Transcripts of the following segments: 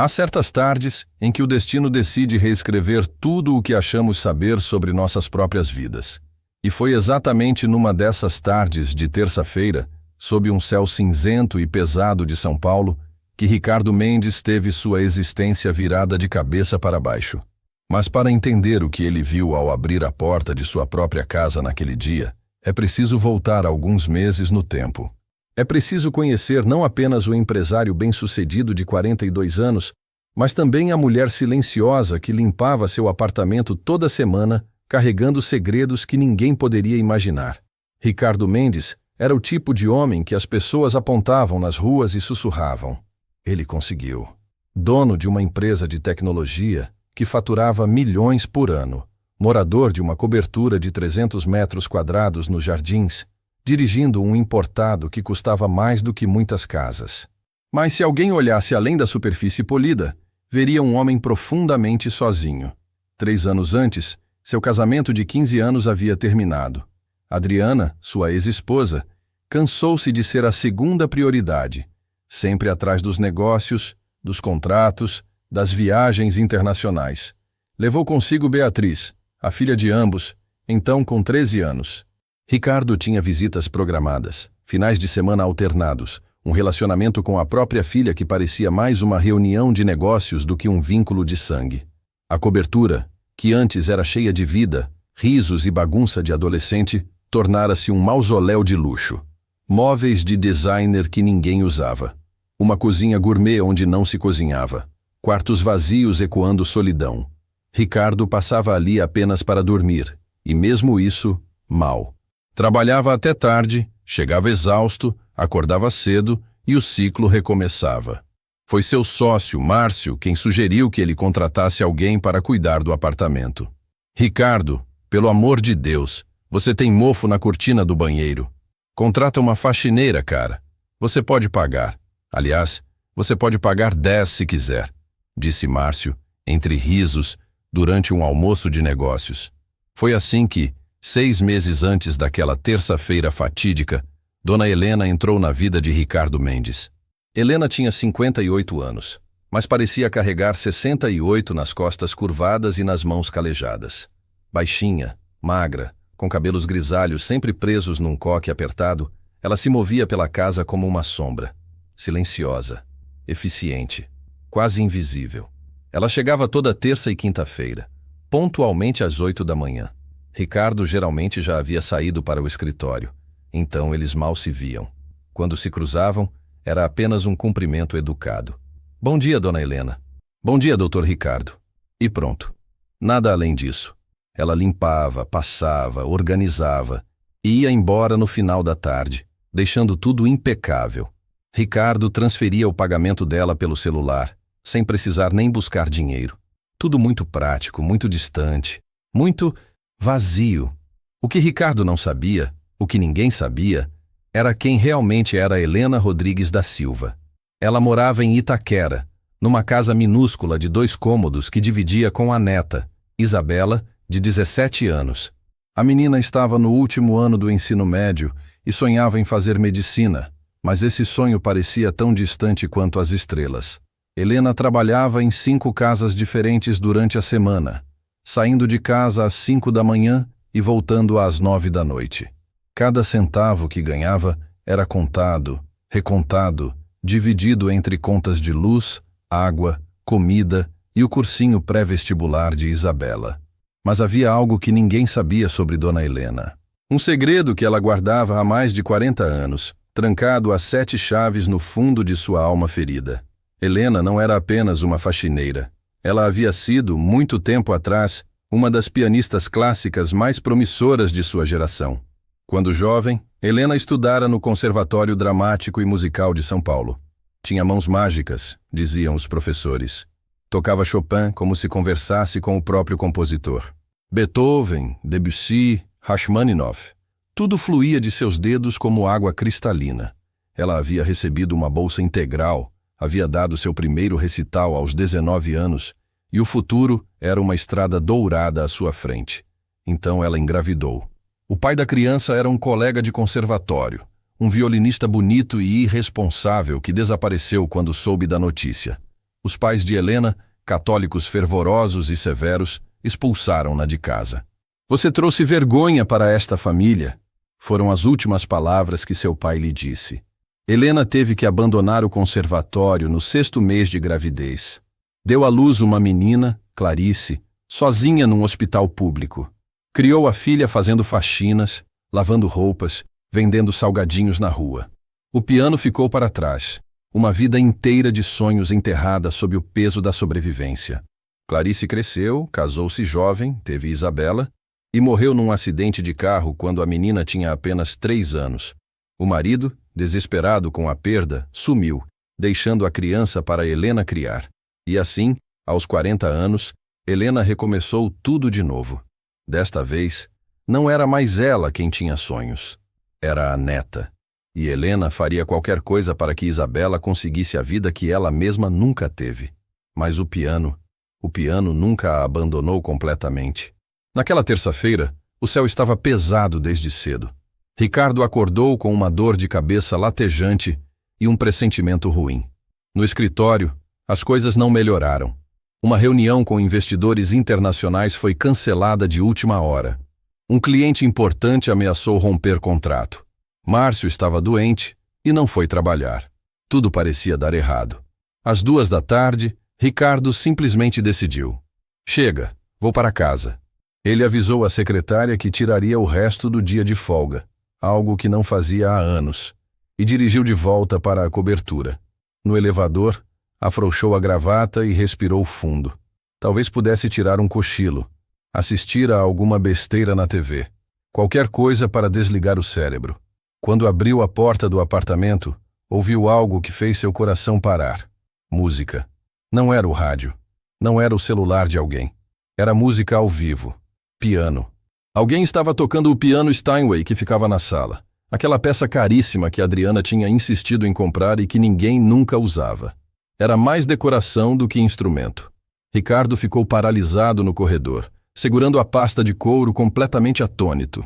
Há certas tardes em que o destino decide reescrever tudo o que achamos saber sobre nossas próprias vidas. E foi exatamente numa dessas tardes de terça-feira, sob um céu cinzento e pesado de São Paulo, que Ricardo Mendes teve sua existência virada de cabeça para baixo. Mas para entender o que ele viu ao abrir a porta de sua própria casa naquele dia, é preciso voltar alguns meses no tempo. É preciso conhecer não apenas o empresário bem-sucedido de 42 anos, mas também a mulher silenciosa que limpava seu apartamento toda semana, carregando segredos que ninguém poderia imaginar. Ricardo Mendes era o tipo de homem que as pessoas apontavam nas ruas e sussurravam. Ele conseguiu. Dono de uma empresa de tecnologia que faturava milhões por ano, morador de uma cobertura de 300 metros quadrados nos Jardins, dirigindo um importado que custava mais do que muitas casas. Mas se alguém olhasse além da superfície polida, veria um homem profundamente sozinho. 3 anos antes, seu casamento de 15 anos havia terminado. Adriana, sua ex-esposa, cansou-se de ser a segunda prioridade, sempre atrás dos negócios, dos contratos, das viagens internacionais. Levou consigo Beatriz, a filha de ambos, então com 13 anos. Ricardo tinha visitas programadas, finais de semana alternados, um relacionamento com a própria filha que parecia mais uma reunião de negócios do que um vínculo de sangue. A cobertura, que antes era cheia de vida, risos e bagunça de adolescente, tornara-se um mausoléu de luxo. Móveis de designer que ninguém usava. Uma cozinha gourmet onde não se cozinhava. Quartos vazios ecoando solidão. Ricardo passava ali apenas para dormir, e mesmo isso, mal. Trabalhava até tarde, chegava exausto, acordava cedo e o ciclo recomeçava. Foi seu sócio, Márcio, quem sugeriu que ele contratasse alguém para cuidar do apartamento. Ricardo, pelo amor de Deus, você tem mofo na cortina do banheiro. Contrata uma faxineira, cara. Você pode pagar. Aliás, você pode pagar 10 se quiser, disse Márcio, entre risos, durante um almoço de negócios. Foi assim que, 6 meses antes daquela terça-feira fatídica, Dona Helena entrou na vida de Ricardo Mendes. Helena tinha 58 anos, mas parecia carregar 68 nas costas curvadas e nas mãos calejadas. Baixinha, magra, com cabelos grisalhos sempre presos num coque apertado, ela se movia pela casa como uma sombra. Silenciosa, eficiente, quase invisível. Ela chegava toda terça e quinta-feira, pontualmente às 8 da manhã. Ricardo geralmente já havia saído para o escritório, então eles mal se viam. Quando se cruzavam, era apenas um cumprimento educado. Bom dia, Dona Helena. Bom dia, Dr. Ricardo. E pronto. Nada além disso. Ela limpava, passava, organizava e ia embora no final da tarde, deixando tudo impecável. Ricardo transferia o pagamento dela pelo celular, sem precisar nem buscar dinheiro. Tudo muito prático, muito distante, muito vazio. O que Ricardo não sabia, o que ninguém sabia, era quem realmente era Helena Rodrigues da Silva. Ela morava em Itaquera, numa casa minúscula de 2 cômodos que dividia com a neta, Isabela, de 17 anos. A menina estava no último ano do ensino médio e sonhava em fazer medicina, mas esse sonho parecia tão distante quanto as estrelas. Helena trabalhava em 5 casas diferentes durante a semana, saindo de casa às 5 da manhã e voltando às 9 da noite. Cada centavo que ganhava era contado, recontado, dividido entre contas de luz, água, comida e o cursinho pré-vestibular de Isabela. Mas havia algo que ninguém sabia sobre Dona Helena. Um segredo que ela guardava há mais de 40 anos, trancado a 7 chaves no fundo de sua alma ferida. Helena não era apenas uma faxineira. Ela havia sido, muito tempo atrás, uma das pianistas clássicas mais promissoras de sua geração. Quando jovem, Helena estudara no Conservatório Dramático e Musical de São Paulo. Tinha mãos mágicas, diziam os professores. Tocava Chopin como se conversasse com o próprio compositor. Beethoven, Debussy, Rachmaninoff. Tudo fluía de seus dedos como água cristalina. Ela havia recebido uma bolsa integral, havia dado seu primeiro recital aos 19 anos, e o futuro era uma estrada dourada à sua frente. Então ela engravidou. O pai da criança era um colega de conservatório, um violinista bonito e irresponsável que desapareceu quando soube da notícia. Os pais de Helena, católicos fervorosos e severos, expulsaram-na de casa. Você trouxe vergonha para esta família, foram as últimas palavras que seu pai lhe disse. Helena teve que abandonar o conservatório no 6º mês de gravidez. Deu à luz uma menina, Clarice, sozinha num hospital público. Criou a filha fazendo faxinas, lavando roupas, vendendo salgadinhos na rua. O piano ficou para trás, uma vida inteira de sonhos enterrada sob o peso da sobrevivência. Clarice cresceu, casou-se jovem, teve Isabela, e morreu num acidente de carro quando a menina tinha apenas 3 anos. O marido, desesperado com a perda, sumiu, deixando a criança para Helena criar. E assim, aos 40 anos, Helena recomeçou tudo de novo. Desta vez, não era mais ela quem tinha sonhos. Era a neta. E Helena faria qualquer coisa para que Isabela conseguisse a vida que ela mesma nunca teve. Mas o piano nunca a abandonou completamente. Naquela terça-feira, o céu estava pesado desde cedo. Ricardo acordou com uma dor de cabeça latejante e um pressentimento ruim. No escritório, as coisas não melhoraram. Uma reunião com investidores internacionais foi cancelada de última hora. Um cliente importante ameaçou romper contrato. Márcio estava doente e não foi trabalhar. Tudo parecia dar errado. Às 14h, Ricardo simplesmente decidiu. Chega, vou para casa. Ele avisou a secretária que tiraria o resto do dia de folga, algo que não fazia há anos, e dirigiu de volta para a cobertura. No elevador, afrouxou a gravata e respirou fundo. Talvez pudesse tirar um cochilo, assistir a alguma besteira na TV. Qualquer coisa para desligar o cérebro. Quando abriu a porta do apartamento, ouviu algo que fez seu coração parar. Música. Não era o rádio. Não era o celular de alguém. Era música ao vivo. Piano. Alguém estava tocando o piano Steinway que ficava na sala. Aquela peça caríssima que Adriana tinha insistido em comprar e que ninguém nunca usava. Era mais decoração do que instrumento. Ricardo ficou paralisado no corredor, segurando a pasta de couro completamente atônito.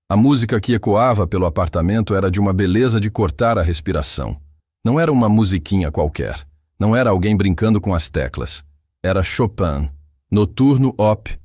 A música que ecoava pelo apartamento era de uma beleza de cortar a respiração. Não era uma musiquinha qualquer. Não era alguém brincando com as teclas. Era Chopin, Noturno Op.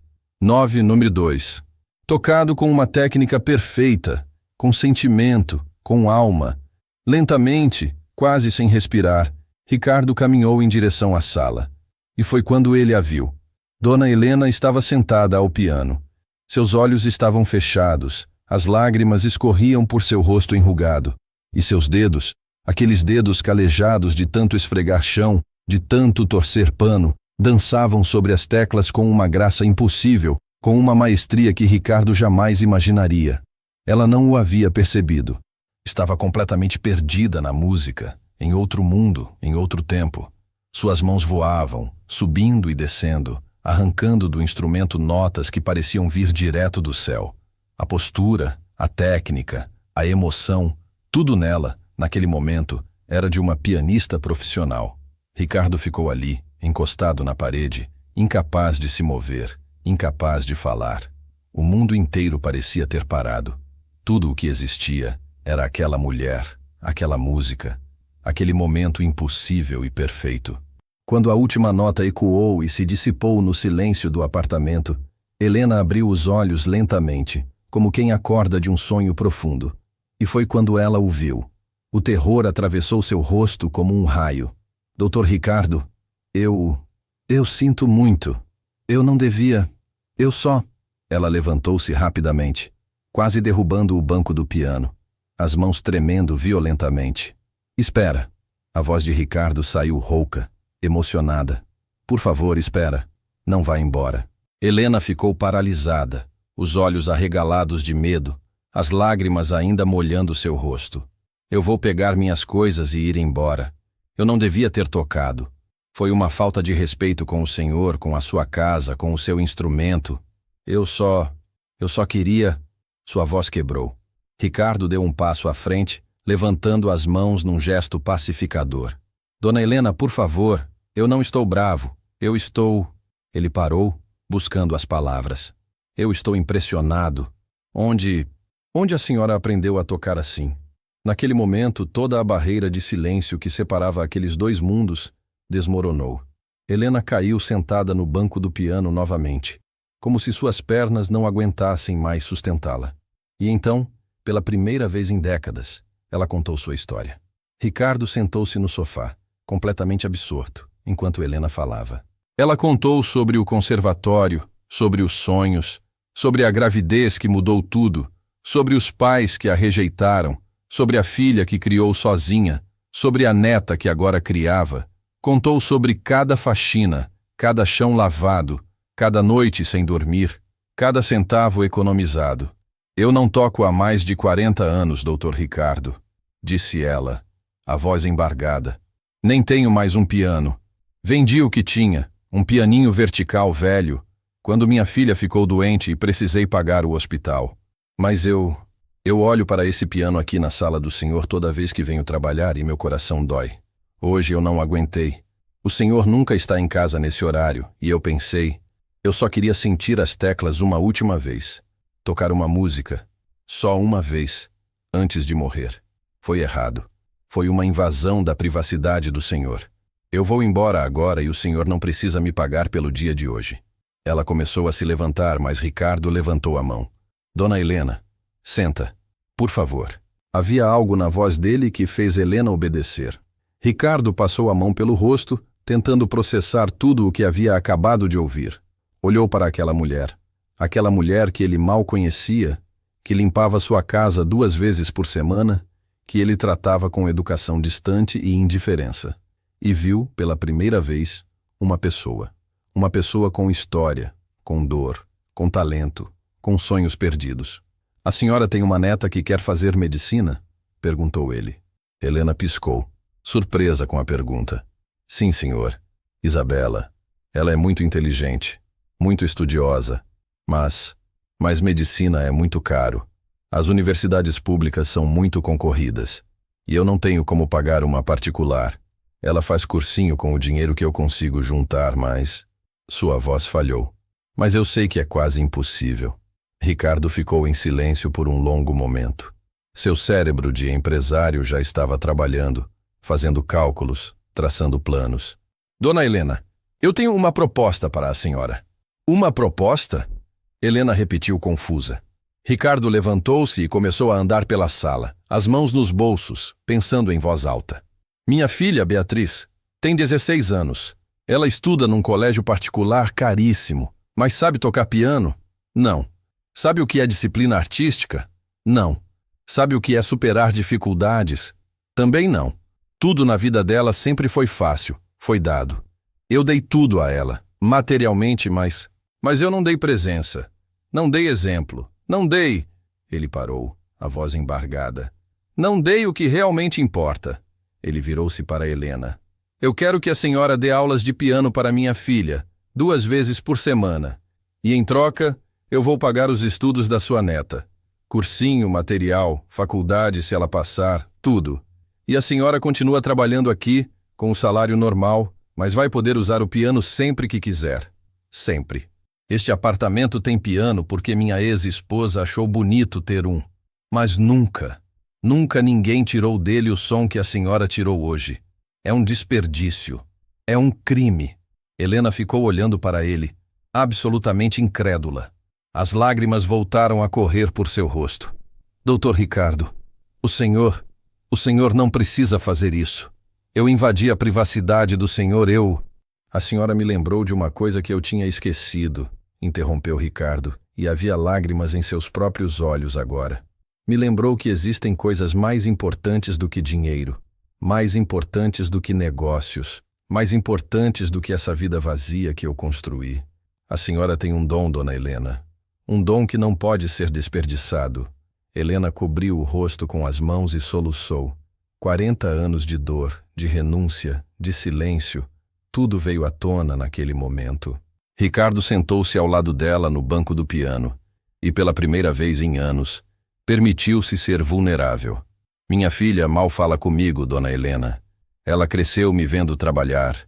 9, número 2. Tocado com uma técnica perfeita, com sentimento, com alma. Lentamente, quase sem respirar, Ricardo caminhou em direção à sala. E foi quando ele a viu. Dona Helena estava sentada ao piano. Seus olhos estavam fechados, as lágrimas escorriam por seu rosto enrugado. E seus dedos, aqueles dedos calejados de tanto esfregar chão, de tanto torcer pano, dançavam sobre as teclas com uma graça impossível, com uma maestria que Ricardo jamais imaginaria. Ela não o havia percebido. Estava completamente perdida na música, em outro mundo, em outro tempo. Suas mãos voavam, subindo e descendo, arrancando do instrumento notas que pareciam vir direto do céu. A postura, a técnica, a emoção, tudo nela, naquele momento, era de uma pianista profissional. Ricardo ficou ali, encostado na parede, incapaz de se mover, incapaz de falar. O mundo inteiro parecia ter parado. Tudo o que existia era aquela mulher, aquela música, aquele momento impossível e perfeito. Quando a última nota ecoou e se dissipou no silêncio do apartamento, Helena abriu os olhos lentamente, como quem acorda de um sonho profundo. E foi quando ela o viu. O terror atravessou seu rosto como um raio. Doutor Ricardo, eu sinto muito. Eu não devia. Eu só... Ela levantou-se rapidamente, quase derrubando o banco do piano, as mãos tremendo violentamente. Espera. A voz de Ricardo saiu rouca, emocionada. Por favor, espera. Não vá embora. Helena ficou paralisada, os olhos arregalados de medo, as lágrimas ainda molhando seu rosto. Eu vou pegar minhas coisas e ir embora. Eu não devia ter tocado. Foi uma falta de respeito com o senhor, com a sua casa, com o seu instrumento. Eu só queria... Sua voz quebrou. Ricardo deu um passo à frente, levantando as mãos num gesto pacificador. Dona Helena, por favor, eu não estou bravo. Eu estou... Ele parou, buscando as palavras. Eu estou impressionado. Onde a senhora aprendeu a tocar assim? Naquele momento, toda a barreira de silêncio que separava aqueles dois mundos desmoronou. Helena caiu sentada no banco do piano novamente, como se suas pernas não aguentassem mais sustentá-la. E então, pela primeira vez em décadas, ela contou sua história. Ricardo sentou-se no sofá, completamente absorto, enquanto Helena falava. Ela contou sobre o conservatório, sobre os sonhos, sobre a gravidez que mudou tudo, sobre os pais que a rejeitaram, sobre a filha que criou sozinha, sobre a neta que agora criava. Contou sobre cada faxina, cada chão lavado, cada noite sem dormir, cada centavo economizado. Eu não toco há mais de 40 anos, Dr. Ricardo, disse ela, a voz embargada. Nem tenho mais um piano. Vendi o que tinha, um pianinho vertical velho, quando minha filha ficou doente e precisei pagar o hospital. Mas eu olho para esse piano aqui na sala do senhor toda vez que venho trabalhar e meu coração dói. Hoje eu não aguentei. O senhor nunca está em casa nesse horário, e eu pensei, eu só queria sentir as teclas uma última vez. Tocar uma música, só uma vez, antes de morrer. Foi errado. Foi uma invasão da privacidade do senhor. Eu vou embora agora e o senhor não precisa me pagar pelo dia de hoje. Ela começou a se levantar, mas Ricardo levantou a mão. Dona Helena, senta, por favor. Havia algo na voz dele que fez Helena obedecer. Ricardo passou a mão pelo rosto, tentando processar tudo o que havia acabado de ouvir. Olhou para aquela mulher que ele mal conhecia, que limpava sua casa 2 vezes por semana, que ele tratava com educação distante e indiferença. E viu, pela primeira vez, uma pessoa com história, com dor, com talento, com sonhos perdidos. A senhora tem uma neta que quer fazer medicina? Perguntou ele. Helena piscou, surpresa com a pergunta. Sim, senhor. Isabela. Ela é muito inteligente, muito estudiosa, mas medicina é muito caro. As universidades públicas são muito concorridas, e eu não tenho como pagar uma particular. Ela faz cursinho com o dinheiro que eu consigo juntar, mas... Sua voz falhou. Mas eu sei que é quase impossível. Ricardo ficou em silêncio por um longo momento. Seu cérebro de empresário já estava trabalhando, fazendo cálculos, traçando planos. Dona Helena, eu tenho uma proposta para a senhora. Uma proposta? Helena repetiu confusa. Ricardo levantou-se e começou a andar pela sala, as mãos nos bolsos, pensando em voz alta. Minha filha, Beatriz, tem 16 anos. Ela estuda num colégio particular caríssimo, mas sabe tocar piano? Não. Sabe o que é disciplina artística? Não. Sabe o que é superar dificuldades? Também não. Tudo na vida dela sempre foi fácil, foi dado. Eu dei tudo a ela, materialmente, mas eu não dei presença. Não dei exemplo. Não dei... Ele parou, a voz embargada. Não dei o que realmente importa. Ele virou-se para Helena. Eu quero que a senhora dê aulas de piano para minha filha, 2 vezes por semana. E em troca, eu vou pagar os estudos da sua neta. Cursinho, material, faculdade se ela passar, tudo. E a senhora continua trabalhando aqui, com o salário normal, mas vai poder usar o piano sempre que quiser. Sempre. Este apartamento tem piano porque minha ex-esposa achou bonito ter um. Mas nunca ninguém tirou dele o som que a senhora tirou hoje. É um desperdício. É um crime. Helena ficou olhando para ele, absolutamente incrédula. As lágrimas voltaram a correr por seu rosto. Doutor Ricardo, o senhor não precisa fazer isso. Eu invadi a privacidade do senhor, A senhora me lembrou de uma coisa que eu tinha esquecido, interrompeu Ricardo, e havia lágrimas em seus próprios olhos agora. Me lembrou que existem coisas mais importantes do que dinheiro, mais importantes do que negócios, mais importantes do que essa vida vazia que eu construí. A senhora tem um dom, dona Helena. Um dom que não pode ser desperdiçado. Helena cobriu o rosto com as mãos e soluçou. 40 anos de dor, de renúncia, de silêncio, tudo veio à tona naquele momento. Ricardo sentou-se ao lado dela no banco do piano e, pela primeira vez em anos, permitiu-se ser vulnerável. Minha filha mal fala comigo, dona Helena. Ela cresceu me vendo trabalhar.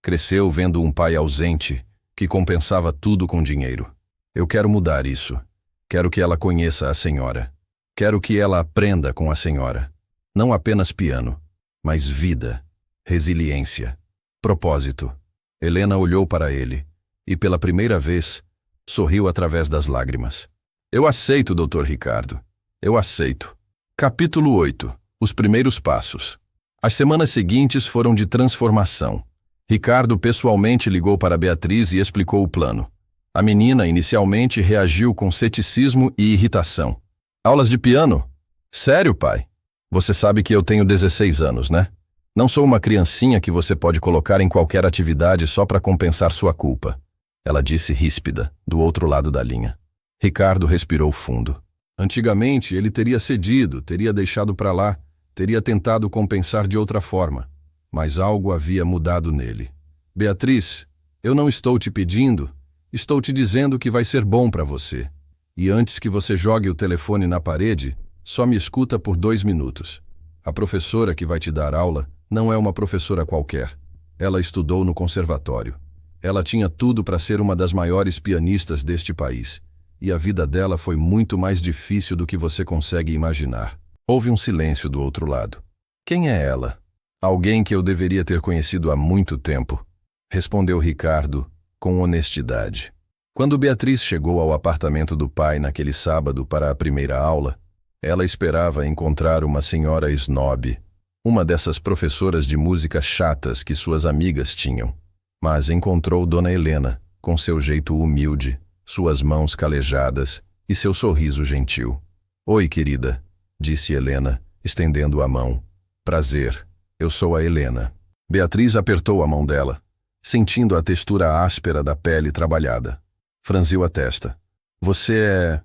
Cresceu vendo um pai ausente, que compensava tudo com dinheiro. Eu quero mudar isso. Quero que ela conheça a senhora. Quero que ela aprenda com a senhora. Não apenas piano, mas vida. resiliência, propósito. Helena olhou para ele e, pela primeira vez, sorriu através das lágrimas. Eu aceito, Dr. Ricardo. Eu aceito. Capítulo 8. Os primeiros passos. As semanas seguintes foram de transformação. Ricardo pessoalmente ligou para Beatriz e explicou o plano. A menina inicialmente reagiu com ceticismo e irritação. Aulas de piano? Sério, pai? Você sabe que eu tenho 16 anos, né? Não sou uma criancinha que você pode colocar em qualquer atividade só para compensar sua culpa. Ela disse ríspida, do outro lado da linha. Ricardo respirou fundo. Antigamente, ele teria cedido, teria deixado para lá, teria tentado compensar de outra forma. Mas algo havia mudado nele. Beatriz, eu não estou te pedindo, estou te dizendo que vai ser bom para você. E antes que você jogue o telefone na parede, só me escuta por 2 minutos. A professora que vai te dar aula não é uma professora qualquer. Ela estudou no conservatório. Ela tinha tudo para ser uma das maiores pianistas deste país. E a vida dela foi muito mais difícil do que você consegue imaginar. Houve um silêncio do outro lado. Quem é ela? Alguém que eu deveria ter conhecido há muito tempo, respondeu Ricardo com honestidade. Quando Beatriz chegou ao apartamento do pai naquele sábado para a primeira aula, ela esperava encontrar uma senhora snob, uma dessas professoras de música chatas que suas amigas tinham. Mas encontrou Dona Helena, com seu jeito humilde, suas mãos calejadas e seu sorriso gentil. Oi, querida, disse Helena, estendendo a mão. Prazer, eu sou a Helena. Beatriz apertou a mão dela, sentindo a textura áspera da pele trabalhada. Franziu a testa. Você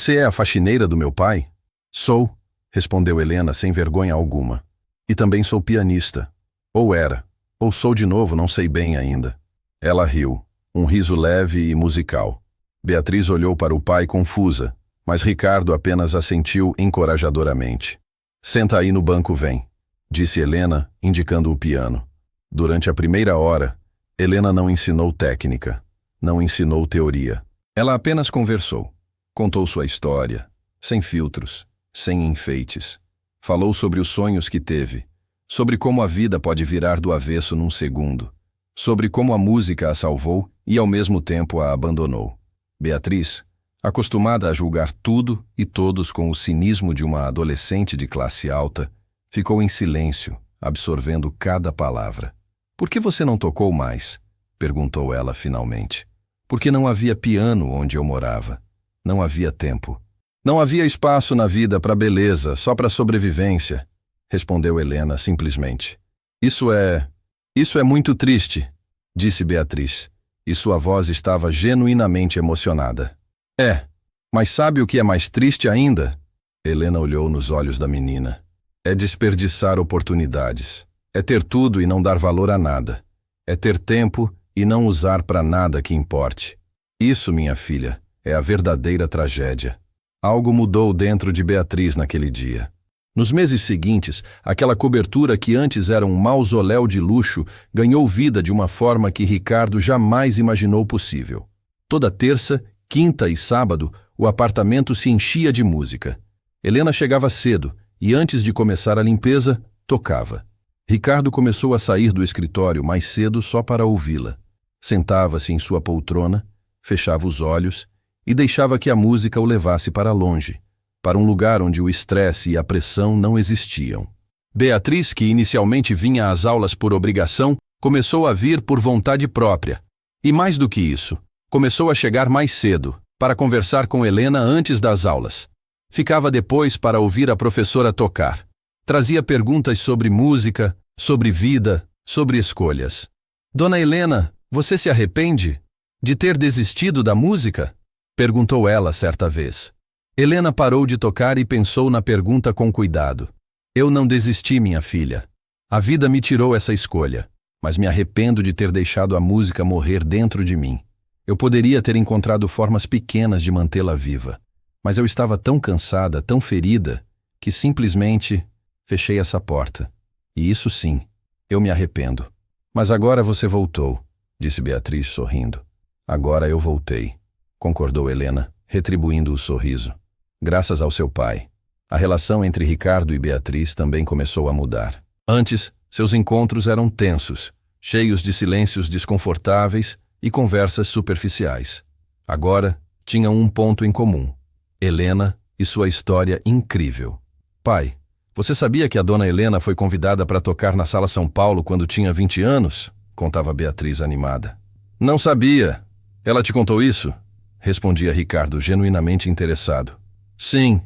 é a faxineira do meu pai? Sou, respondeu Helena sem vergonha alguma. E também sou pianista. Ou era, ou sou de novo, não sei bem ainda. Ela riu, um riso leve e musical. Beatriz olhou para o pai confusa, mas Ricardo apenas assentiu encorajadoramente. Senta aí no banco, vem, disse Helena, indicando o piano. Durante a primeira hora, Helena não ensinou técnica, não ensinou teoria. Ela apenas conversou, contou sua história, sem filtros, sem enfeites. Falou sobre os sonhos que teve, sobre como a vida pode virar do avesso num segundo, sobre como a música a salvou e ao mesmo tempo a abandonou. Beatriz, acostumada a julgar tudo e todos com o cinismo de uma adolescente de classe alta, ficou em silêncio, absorvendo cada palavra. Por que você não tocou mais? Perguntou ela finalmente. Porque não havia piano onde eu morava. Não havia tempo. Não havia espaço na vida para beleza, só para sobrevivência, respondeu Helena simplesmente. Isso é muito triste, disse Beatriz, e sua voz estava genuinamente emocionada. É, mas sabe o que é mais triste ainda? Helena olhou nos olhos da menina. É desperdiçar oportunidades. É ter tudo e não dar valor a nada. É ter tempo e não usar para nada que importe. Isso, minha filha, é a verdadeira tragédia. Algo mudou dentro de Beatriz naquele dia. Nos meses seguintes, aquela cobertura que antes era um mausoléu de luxo ganhou vida de uma forma que Ricardo jamais imaginou possível. Toda terça, quinta e sábado, o apartamento se enchia de música. Helena chegava cedo e, antes de começar a limpeza, tocava. Ricardo começou a sair do escritório mais cedo só para ouvi-la. Sentava-se em sua poltrona, fechava os olhos e deixava que a música o levasse para longe, para um lugar onde o estresse e a pressão não existiam. Beatriz, que inicialmente vinha às aulas por obrigação, começou a vir por vontade própria. E mais do que isso, começou a chegar mais cedo, para conversar com Helena antes das aulas. Ficava depois para ouvir a professora tocar. Trazia perguntas sobre música, sobre vida, sobre escolhas. Dona Helena, você se arrepende de ter desistido da música? Perguntou ela certa vez. Helena parou de tocar e pensou na pergunta com cuidado. Eu não desisti, minha filha. A vida me tirou essa escolha, mas me arrependo de ter deixado a música morrer dentro de mim. Eu poderia ter encontrado formas pequenas de mantê-la viva, mas eu estava tão cansada, tão ferida, que simplesmente fechei essa porta. E isso sim, eu me arrependo. Mas agora você voltou, disse Beatriz sorrindo. Agora eu voltei, concordou Helena, retribuindo o sorriso. Graças ao seu pai. A relação entre Ricardo e Beatriz também começou a mudar. Antes, Seus encontros eram tensos, cheios de silêncios desconfortáveis e conversas superficiais. Agora, tinham um ponto em comum: Helena e sua história incrível. Pai, você sabia que a dona Helena foi convidada para tocar na Sala São Paulo quando tinha 20 anos? Contava Beatriz animada. Não sabia. Ela te contou isso? Respondia Ricardo, genuinamente interessado. Sim.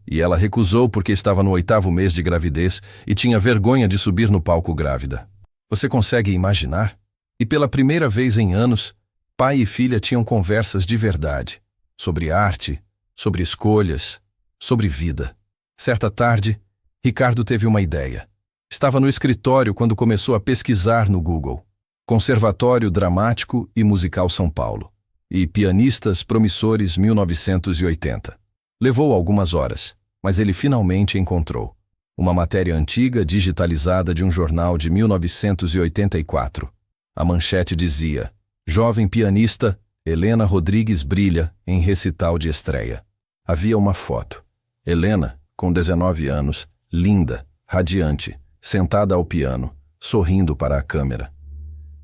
E ela recusou porque estava no 8º mês de gravidez e tinha vergonha de subir no palco grávida. Você consegue imaginar? E pela primeira vez em anos, pai e filha tinham conversas de verdade. Sobre arte, sobre escolhas, sobre vida. Certa tarde, Ricardo teve uma ideia. Estava no escritório quando começou a pesquisar no Google. Conservatório Dramático e Musical São Paulo. E pianistas promissores 1980. Levou algumas horas, mas ele finalmente encontrou. Uma matéria antiga digitalizada de um jornal de 1984. A manchete dizia: Jovem pianista, Helena Rodrigues brilha em recital de estreia. Havia uma foto. Helena, com 19 anos, linda, radiante, sentada ao piano, sorrindo para a câmera.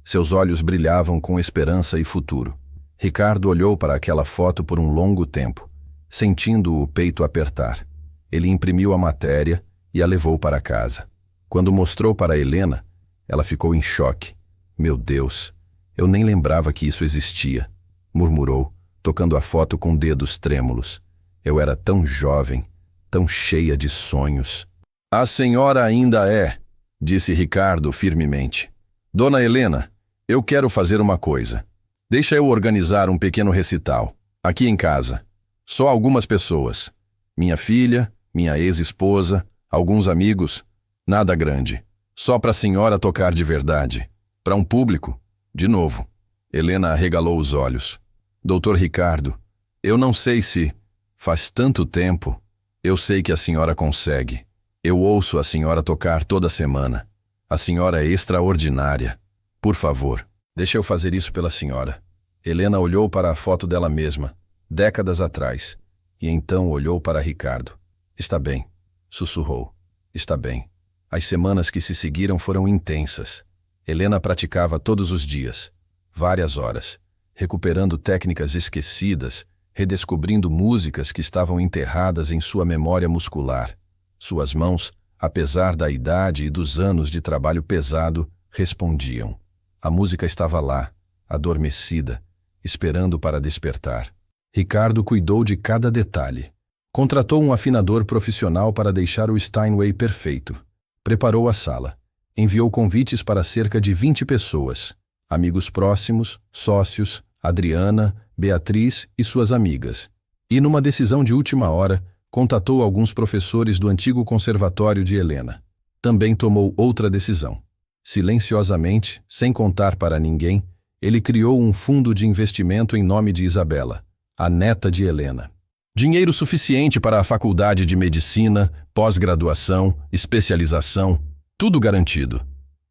Seus olhos brilhavam com esperança e futuro. Ricardo olhou para aquela foto por um longo tempo, sentindo o peito apertar. Ele imprimiu a matéria e a levou para casa. Quando mostrou para Helena, ela ficou em choque. Meu Deus, eu nem lembrava que isso existia, murmurou, tocando a foto com dedos trêmulos. Eu era tão jovem, tão cheia de sonhos. A senhora ainda é, disse Ricardo firmemente. Dona Helena, eu quero fazer uma coisa. Deixa eu organizar um pequeno recital, aqui em casa. Só algumas pessoas. Minha filha, minha ex-esposa, alguns amigos. Nada grande. Só para a senhora tocar de verdade. Para um público. De novo. Helena arregalou os olhos. Doutor Ricardo, eu não sei se... Faz tanto tempo. Eu sei que a senhora consegue. Eu ouço a senhora tocar toda semana. A senhora é extraordinária. Por favor, deixe eu fazer isso pela senhora. Helena olhou para a foto dela mesma, décadas atrás, e então olhou para Ricardo. Está bem, sussurrou. Está bem. As semanas que se seguiram foram intensas. Helena praticava todos os dias, várias horas, recuperando técnicas esquecidas, redescobrindo músicas que estavam enterradas em sua memória muscular. Suas mãos, apesar da idade e dos anos de trabalho pesado, respondiam. A música estava lá, adormecida, esperando para despertar. Ricardo cuidou de cada detalhe. Contratou um afinador profissional para deixar o Steinway perfeito. Preparou a sala. Enviou convites para cerca de 20 pessoas. Amigos próximos, sócios, Adriana, Beatriz e suas amigas. E numa decisão de última hora, contatou alguns professores do antigo conservatório de Helena. Também tomou outra decisão. Silenciosamente, sem contar para ninguém, ele criou um fundo de investimento em nome de Isabela, a neta de Helena. Dinheiro suficiente para a faculdade de medicina, pós-graduação, especialização, tudo garantido.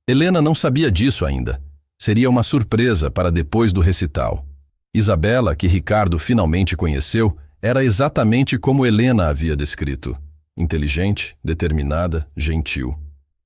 Helena não sabia disso ainda. Seria uma surpresa para depois do recital. Isabela, que Ricardo finalmente conheceu, era exatamente como Helena havia descrito. Inteligente, determinada, gentil.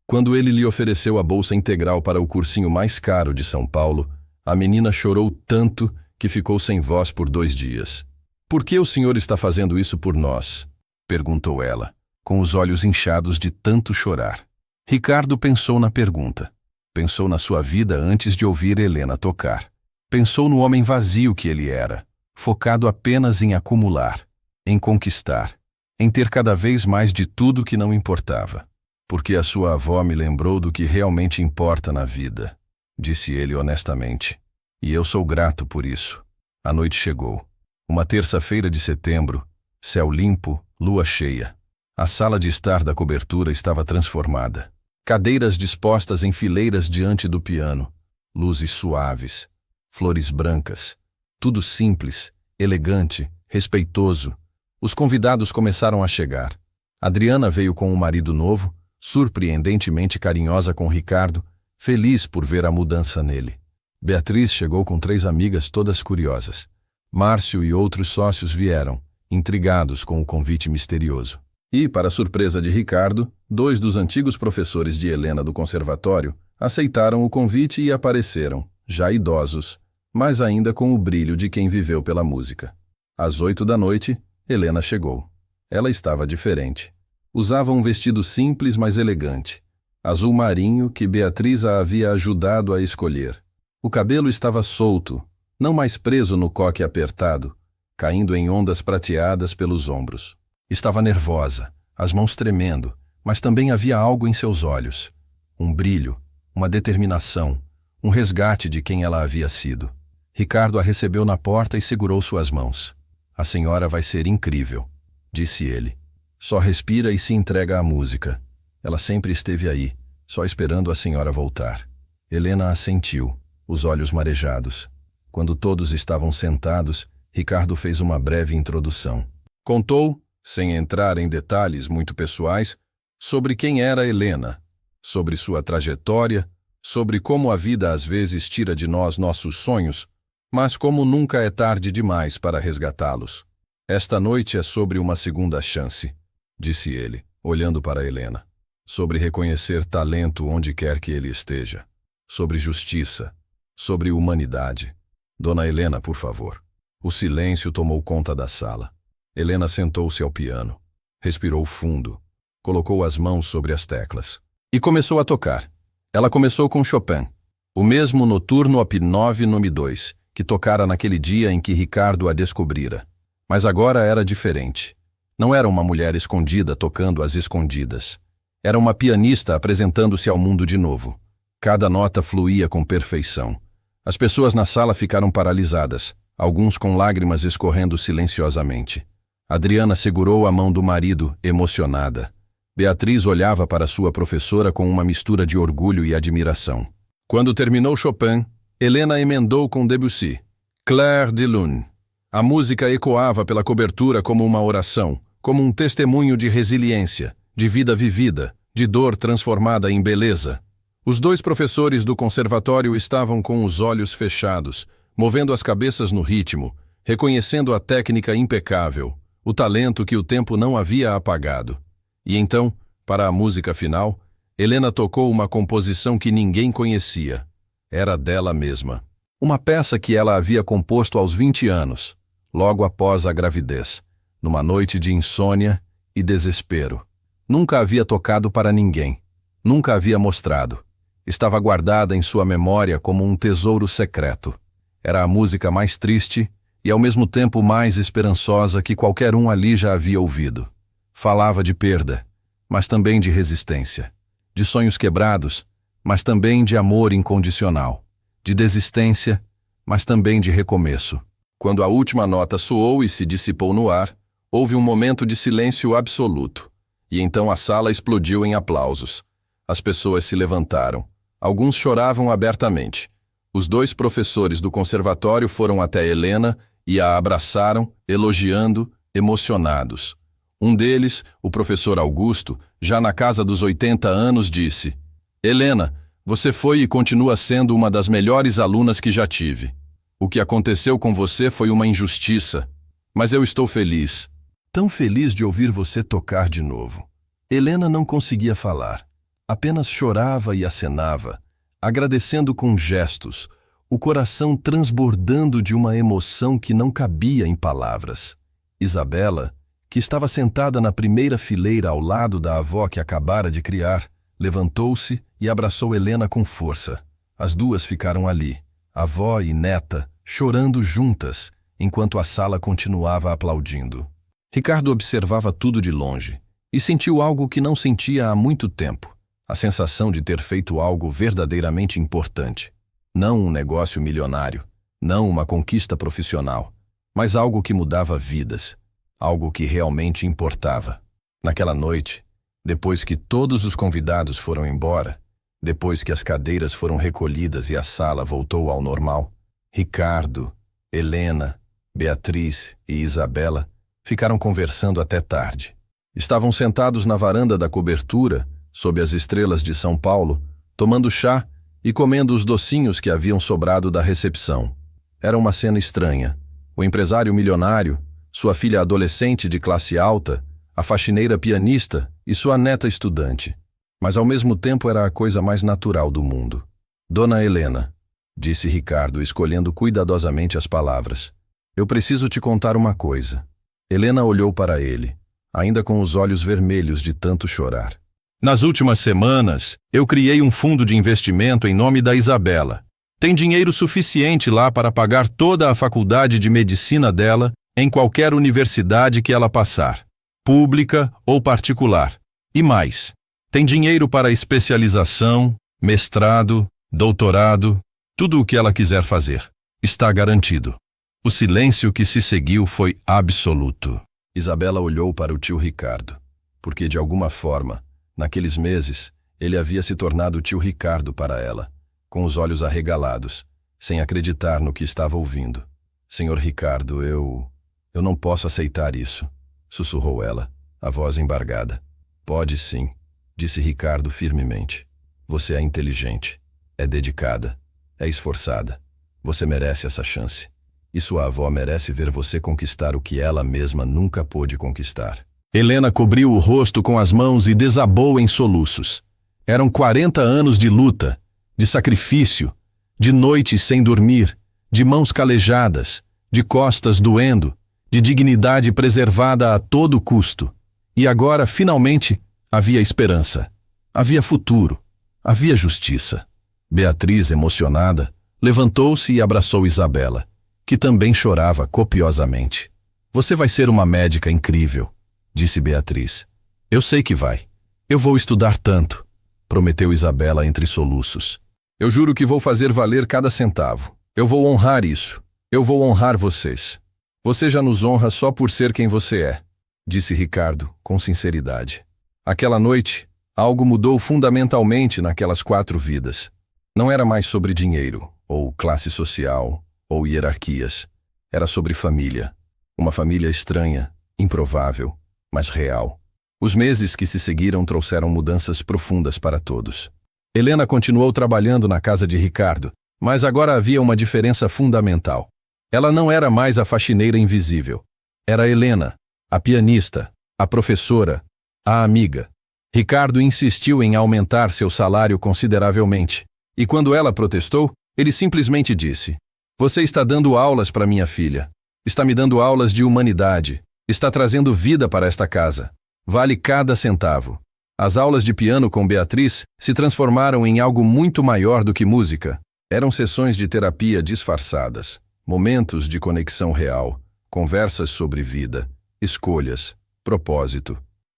Quando ele lhe ofereceu a bolsa integral para o cursinho mais caro de São Paulo, a menina chorou tanto que ficou sem voz por 2 dias. Por que o senhor está fazendo isso por nós? Perguntou ela, com os olhos inchados de tanto chorar. Ricardo pensou na pergunta. Pensou na sua vida antes de ouvir Helena tocar. Pensou no homem vazio que ele era, focado apenas em acumular, em conquistar, em ter cada vez mais de tudo que não importava. Porque a sua avó me lembrou do que realmente importa na vida, disse ele honestamente. E eu sou grato por isso. A noite chegou. Uma terça-feira de setembro, céu limpo, lua cheia. A sala de estar da cobertura estava transformada. Cadeiras dispostas em fileiras diante do piano, luzes suaves, flores brancas, tudo simples, elegante, respeitoso. Os convidados começaram a chegar. Adriana veio com um marido novo, surpreendentemente carinhosa com Ricardo, feliz por ver a mudança nele. Beatriz chegou com 3 amigas todas curiosas. Márcio e outros sócios vieram, intrigados com o convite misterioso. E, para surpresa de Ricardo, 2 dos antigos professores de Helena do conservatório aceitaram o convite e apareceram, já idosos, mas ainda com o brilho de quem viveu pela música. Às 8 da noite, Helena chegou. Ela estava diferente. Usava um vestido simples, mas elegante, azul marinho que Beatriz a havia ajudado a escolher. O cabelo estava solto, não mais preso no coque apertado, caindo em ondas prateadas pelos ombros. Estava nervosa, as mãos tremendo, mas também havia algo em seus olhos. Um brilho, uma determinação, um resgate de quem ela havia sido. Ricardo a recebeu na porta e segurou suas mãos. A senhora vai ser incrível, disse ele. Só respira e se entrega à música. Ela sempre esteve aí, só esperando a senhora voltar. Helena assentiu, os olhos marejados. Quando todos estavam sentados, Ricardo fez uma breve introdução. Contou, sem entrar em detalhes muito pessoais, sobre quem era Helena, sobre sua trajetória, sobre como a vida às vezes tira de nós nossos sonhos, mas como nunca é tarde demais para resgatá-los. Esta noite é sobre uma segunda chance, disse ele, olhando para Helena. Sobre reconhecer talento onde quer que ele esteja. Sobre justiça. Sobre humanidade. Dona Helena, por favor. O silêncio tomou conta da sala. Helena sentou-se ao piano. Respirou fundo. Colocou as mãos sobre as teclas. E começou a tocar. Ela começou com Chopin, o mesmo Noturno Op. 9, nome 2, que tocara naquele dia em que Ricardo a descobrira. Mas agora era diferente. Não era uma mulher escondida tocando às escondidas. Era uma pianista apresentando-se ao mundo de novo. Cada nota fluía com perfeição. As pessoas na sala ficaram paralisadas, alguns com lágrimas escorrendo silenciosamente. Adriana segurou a mão do marido, emocionada. Beatriz olhava para sua professora com uma mistura de orgulho e admiração. Quando terminou Chopin, Helena emendou com Debussy, Clair de Lune. A música ecoava pela cobertura como uma oração, como um testemunho de resiliência, de vida vivida, de dor transformada em beleza. Os 2 professores do conservatório estavam com os olhos fechados, movendo as cabeças no ritmo, reconhecendo a técnica impecável, o talento que o tempo não havia apagado. E então, para a música final, Helena tocou uma composição que ninguém conhecia. Era dela mesma. Uma peça que ela havia composto aos 20 anos, logo após a gravidez, numa noite de insônia e desespero. Nunca havia tocado para ninguém. Nunca havia mostrado. Estava guardada em sua memória como um tesouro secreto. Era a música mais triste e ao mesmo tempo mais esperançosa que qualquer um ali já havia ouvido. Falava de perda, mas também de resistência. De sonhos quebrados, mas também de amor incondicional. De desistência, mas também de recomeço. Quando a última nota soou e se dissipou no ar, houve um momento de silêncio absoluto. E então a sala explodiu em aplausos. As pessoas se levantaram. Alguns choravam abertamente. Os 2 professores do conservatório foram até Helena e a abraçaram, elogiando, emocionados. Um deles, o professor Augusto, já na casa dos 80 anos, disse: Helena, você foi e continua sendo uma das melhores alunas que já tive. O que aconteceu com você foi uma injustiça, mas eu estou feliz. Tão feliz de ouvir você tocar de novo. Helena não conseguia falar. Apenas chorava e acenava, agradecendo com gestos, o coração transbordando de uma emoção que não cabia em palavras. Isabela, que estava sentada na primeira fileira ao lado da avó que acabara de criar, levantou-se e abraçou Helena com força. As 2 ficaram ali, avó e neta, chorando juntas, enquanto a sala continuava aplaudindo. Ricardo observava tudo de longe e sentiu algo que não sentia há muito tempo. A sensação de ter feito algo verdadeiramente importante. Não um negócio milionário, não uma conquista profissional, mas algo que mudava vidas, algo que realmente importava. Naquela noite, depois que todos os convidados foram embora, depois que as cadeiras foram recolhidas e a sala voltou ao normal, Ricardo, Helena, Beatriz e Isabela ficaram conversando até tarde. Estavam sentados na varanda da cobertura, sob as estrelas de São Paulo, tomando chá e comendo os docinhos que haviam sobrado da recepção. Era uma cena estranha. O empresário milionário, sua filha adolescente de classe alta, a faxineira pianista e sua neta estudante. Mas ao mesmo tempo era a coisa mais natural do mundo. Dona Helena, disse Ricardo, escolhendo cuidadosamente as palavras. Eu preciso te contar uma coisa. Helena olhou para ele, ainda com os olhos vermelhos de tanto chorar. Nas últimas semanas, eu criei um fundo de investimento em nome da Isabela. Tem dinheiro suficiente lá para pagar toda a faculdade de medicina dela em qualquer universidade que ela passar, pública ou particular. E mais, tem dinheiro para especialização, mestrado, doutorado, tudo o que ela quiser fazer. Está garantido. O silêncio que se seguiu foi absoluto. Isabela olhou para o tio Ricardo, porque de alguma forma, naqueles meses, ele havia se tornado o tio Ricardo para ela, com os olhos arregalados, sem acreditar no que estava ouvindo. Senhor Ricardo, eu não posso aceitar isso, sussurrou ela, a voz embargada. Pode sim, disse Ricardo firmemente. Você é inteligente, é dedicada, é esforçada. Você merece essa chance. E sua avó merece ver você conquistar o que ela mesma nunca pôde conquistar. Helena cobriu o rosto com as mãos e desabou em soluços. Eram 40 anos de luta, de sacrifício, de noites sem dormir, de mãos calejadas, de costas doendo, de dignidade preservada a todo custo. E agora, finalmente, havia esperança. Havia futuro. Havia justiça. Beatriz, emocionada, levantou-se e abraçou Isabela, que também chorava copiosamente. Você vai ser uma médica incrível, disse Beatriz. Eu sei que vai. Eu vou estudar tanto, prometeu Isabela entre soluços. Eu juro que vou fazer valer cada centavo. Eu vou honrar isso. Eu vou honrar vocês. Você já nos honra só por ser quem você é, disse Ricardo, com sinceridade. Aquela noite, algo mudou fundamentalmente naquelas 4 vidas. Não era mais sobre dinheiro, ou classe social, ou hierarquias. Era sobre família. Uma família estranha, improvável, mas real. Os meses que se seguiram trouxeram mudanças profundas para todos. Helena continuou trabalhando na casa de Ricardo, mas agora havia uma diferença fundamental. Ela não era mais a faxineira invisível. Era Helena, a pianista, a professora, a amiga. Ricardo insistiu em aumentar seu salário consideravelmente, e quando ela protestou, ele simplesmente disse: Você está dando aulas para minha filha. Está me dando aulas de humanidade. Está trazendo vida para esta casa. Vale cada centavo. As aulas de piano com Beatriz se transformaram em algo muito maior do que música. Eram sessões de terapia disfarçadas, momentos de conexão real, conversas sobre vida, escolhas, propósito.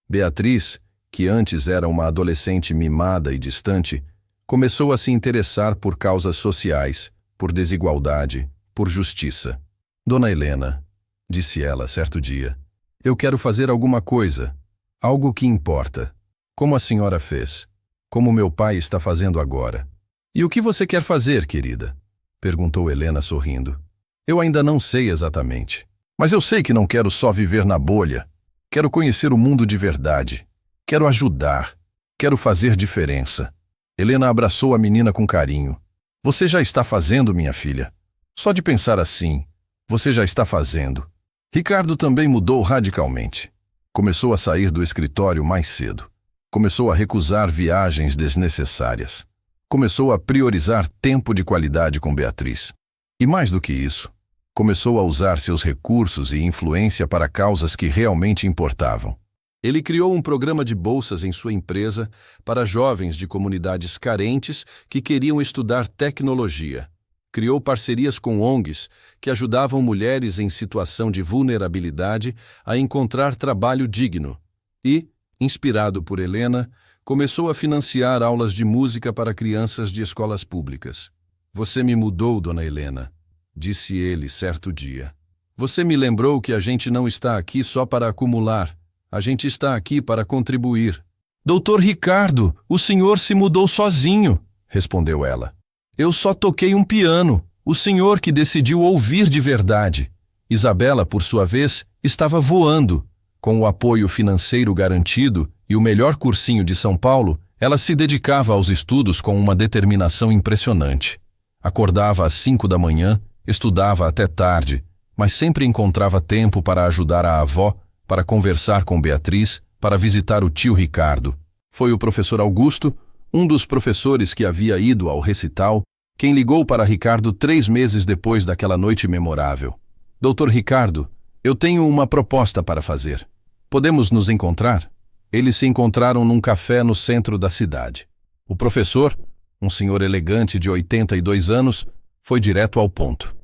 Beatriz, que antes era uma adolescente mimada e distante, começou a se interessar por causas sociais, por desigualdade, por justiça. Dona Helena, disse ela certo dia, eu quero fazer alguma coisa, algo que importa, como a senhora fez, como meu pai está fazendo agora. E o que você quer fazer, querida? Perguntou Helena sorrindo. Eu ainda não sei exatamente, mas eu sei que não quero só viver na bolha. Quero conhecer o mundo de verdade. Quero ajudar. Quero fazer diferença. Helena abraçou a menina com carinho. Você já está fazendo, minha filha. Só de pensar assim, você já está fazendo. Ricardo também mudou radicalmente. Começou a sair do escritório mais cedo. Começou a recusar viagens desnecessárias. Começou a priorizar tempo de qualidade com Beatriz. E mais do que isso, começou a usar seus recursos e influência para causas que realmente importavam. Ele criou um programa de bolsas em sua empresa para jovens de comunidades carentes que queriam estudar tecnologia. Criou parcerias com ONGs que ajudavam mulheres em situação de vulnerabilidade a encontrar trabalho digno. E, inspirado por Helena, começou a financiar aulas de música para crianças de escolas públicas. Você me mudou, dona Helena, disse ele certo dia. Você me lembrou que a gente não está aqui só para acumular. A gente está aqui para contribuir. Doutor Ricardo, o senhor se mudou sozinho, respondeu ela. Eu só toquei um piano, o senhor que decidiu ouvir de verdade. Isabela, por sua vez, estava voando. Com o apoio financeiro garantido e o melhor cursinho de São Paulo, ela se dedicava aos estudos com uma determinação impressionante. Acordava às 5 da manhã, estudava até tarde, mas sempre encontrava tempo para ajudar a avó, para conversar com Beatriz, para visitar o tio Ricardo. Foi o professor Augusto, um dos professores que havia ido ao recital, quem ligou para Ricardo 3 meses depois daquela noite memorável. Doutor Ricardo, eu tenho uma proposta para fazer. Podemos nos encontrar? Eles se encontraram num café no centro da cidade. O professor, um senhor elegante de 82 anos, foi direto ao ponto.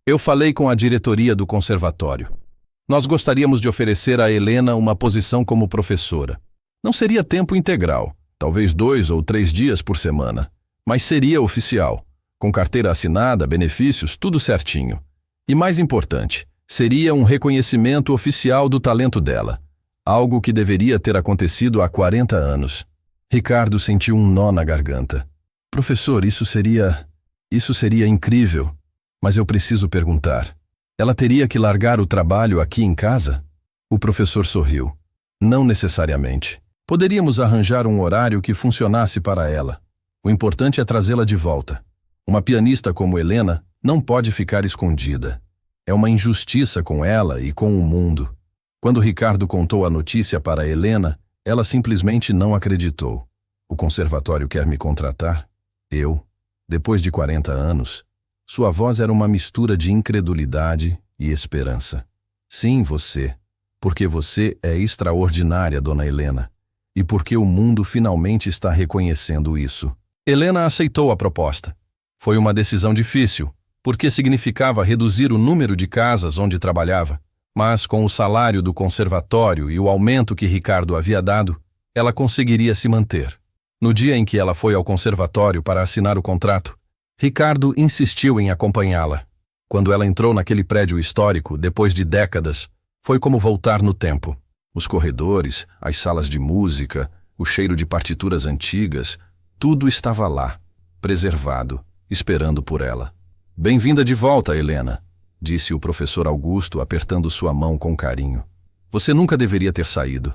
Eu falei com a diretoria do conservatório. Nós gostaríamos de oferecer a Helena uma posição como professora. Não seria tempo integral, talvez 2 ou 3 dias por semana, mas seria oficial, com carteira assinada, benefícios, tudo certinho. E mais importante, seria um reconhecimento oficial do talento dela, algo que deveria ter acontecido há 40 anos. Ricardo sentiu um nó na garganta. Professor, isso seria incrível, mas eu preciso perguntar. Ela teria que largar o trabalho aqui em casa? O professor sorriu. Não necessariamente. Poderíamos arranjar um horário que funcionasse para ela. O importante é trazê-la de volta. Uma pianista como Helena não pode ficar escondida. É uma injustiça com ela e com o mundo. Quando Ricardo contou a notícia para Helena, ela simplesmente não acreditou. O conservatório quer me contratar? Eu, depois de 40 anos? Sua voz era uma mistura de incredulidade e esperança. Sim, você. Porque você é extraordinária, dona Helena. E porque o mundo finalmente está reconhecendo isso. Helena aceitou a proposta. Foi uma decisão difícil, porque significava reduzir o número de casas onde trabalhava. Mas com o salário do conservatório e o aumento que Ricardo havia dado, ela conseguiria se manter. No dia em que ela foi ao conservatório para assinar o contrato, Ricardo insistiu em acompanhá-la. Quando ela entrou naquele prédio histórico, depois de décadas, foi como voltar no tempo. Os corredores, as salas de música, o cheiro de partituras antigas, tudo estava lá, preservado, esperando por ela. Bem-vinda de volta, Helena, disse o professor Augusto, apertando sua mão com carinho. Você nunca deveria ter saído.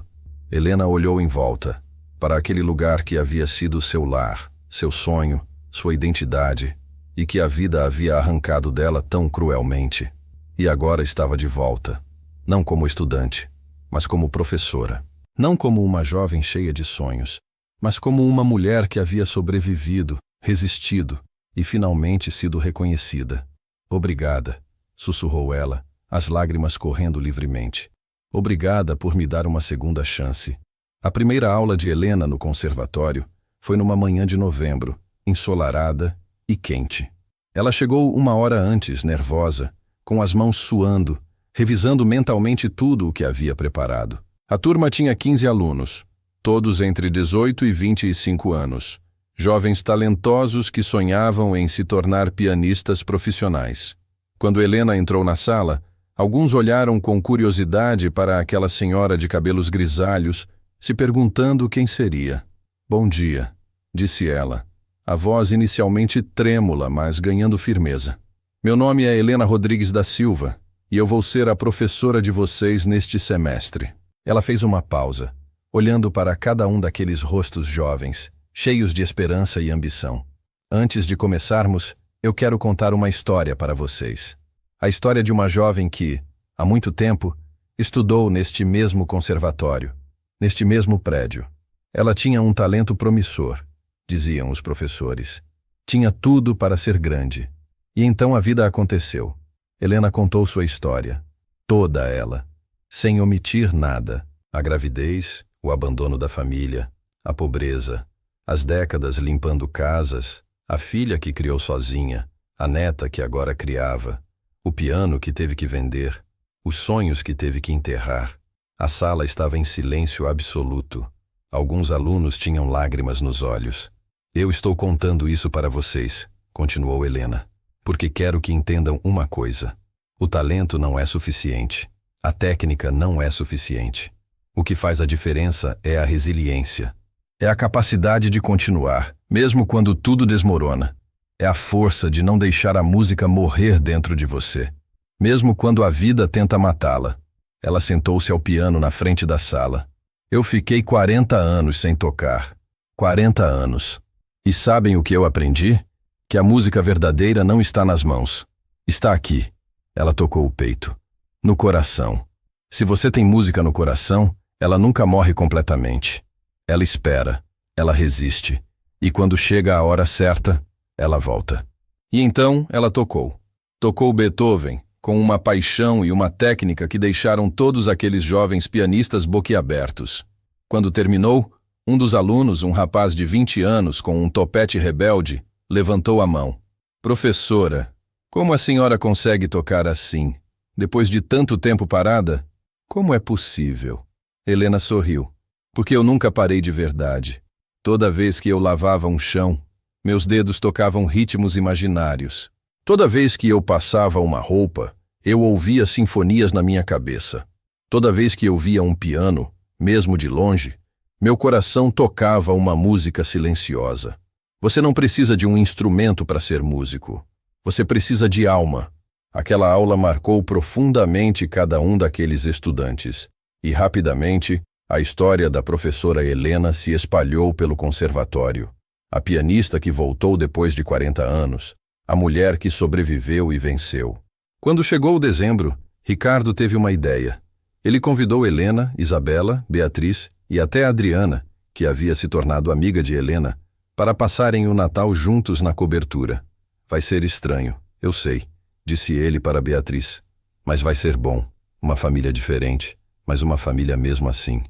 Helena olhou em volta, para aquele lugar que havia sido seu lar, seu sonho, sua identidade, e que a vida havia arrancado dela tão cruelmente. E agora estava de volta, não como estudante, mas como professora. Não como uma jovem cheia de sonhos, mas como uma mulher que havia sobrevivido, resistido e finalmente sido reconhecida. Obrigada, sussurrou ela, as lágrimas correndo livremente. Obrigada por me dar uma segunda chance. A primeira aula de Helena no conservatório foi numa manhã de novembro, ensolarada e quente. Ela chegou 1 hora antes, nervosa, com as mãos suando, revisando mentalmente tudo o que havia preparado. A turma tinha 15 alunos, todos entre 18 e 25 anos, jovens talentosos que sonhavam em se tornar pianistas profissionais. Quando Helena entrou na sala, alguns olharam com curiosidade para aquela senhora de cabelos grisalhos, se perguntando quem seria. Bom dia, disse ela, a voz inicialmente trêmula, mas ganhando firmeza. Meu nome é Helena Rodrigues da Silva, e eu vou ser a professora de vocês neste semestre. Ela fez uma pausa, olhando para cada um daqueles rostos jovens, cheios de esperança e ambição. Antes de começarmos, eu quero contar uma história para vocês. A história de uma jovem que, há muito tempo, estudou neste mesmo conservatório, neste mesmo prédio. Ela tinha um talento promissor, diziam os professores. Tinha tudo para ser grande. E então a vida aconteceu. Helena contou sua história, toda ela, sem omitir nada. A gravidez, o abandono da família, a pobreza, as décadas limpando casas, a filha que criou sozinha, a neta que agora criava, o piano que teve que vender, os sonhos que teve que enterrar. A sala estava em silêncio absoluto. Alguns alunos tinham lágrimas nos olhos. Eu estou contando isso para vocês, continuou Helena, porque quero que entendam uma coisa. O talento não é suficiente. A técnica não é suficiente. O que faz a diferença é a resiliência. É a capacidade de continuar, mesmo quando tudo desmorona. É a força de não deixar a música morrer dentro de você, mesmo quando a vida tenta matá-la. Ela sentou-se ao piano na frente da sala. Eu fiquei 40 anos sem tocar. 40 anos. E sabem o que eu aprendi? Que a música verdadeira não está nas mãos. Está aqui. Ela tocou o peito. No coração. Se você tem música no coração, ela nunca morre completamente. Ela espera, ela resiste, e quando chega a hora certa, ela volta. E então ela tocou. Tocou Beethoven, com uma paixão e uma técnica que deixaram todos aqueles jovens pianistas boquiabertos. Quando terminou, um dos alunos, um rapaz de 20 anos com um topete rebelde, levantou a mão. Professora, como a senhora consegue tocar assim? Depois de tanto tempo parada? Como é possível? Helena sorriu. Porque eu nunca parei de verdade. Toda vez que eu lavava um chão, meus dedos tocavam ritmos imaginários. Toda vez que eu passava uma roupa, eu ouvia sinfonias na minha cabeça. Toda vez que eu via um piano, mesmo de longe, meu coração tocava uma música silenciosa. Você não precisa de um instrumento para ser músico. Você precisa de alma. Aquela aula marcou profundamente cada um daqueles estudantes. E rapidamente, a história da professora Helena se espalhou pelo conservatório. A pianista que voltou depois de 40 anos. A mulher que sobreviveu e venceu. Quando chegou o dezembro, Ricardo teve uma ideia. Ele convidou Helena, Isabela, Beatriz e até Adriana, que havia se tornado amiga de Helena, para passarem o Natal juntos na cobertura. Vai ser estranho, eu sei, disse ele para Beatriz. Mas vai ser bom. Uma família diferente, mas uma família mesmo assim.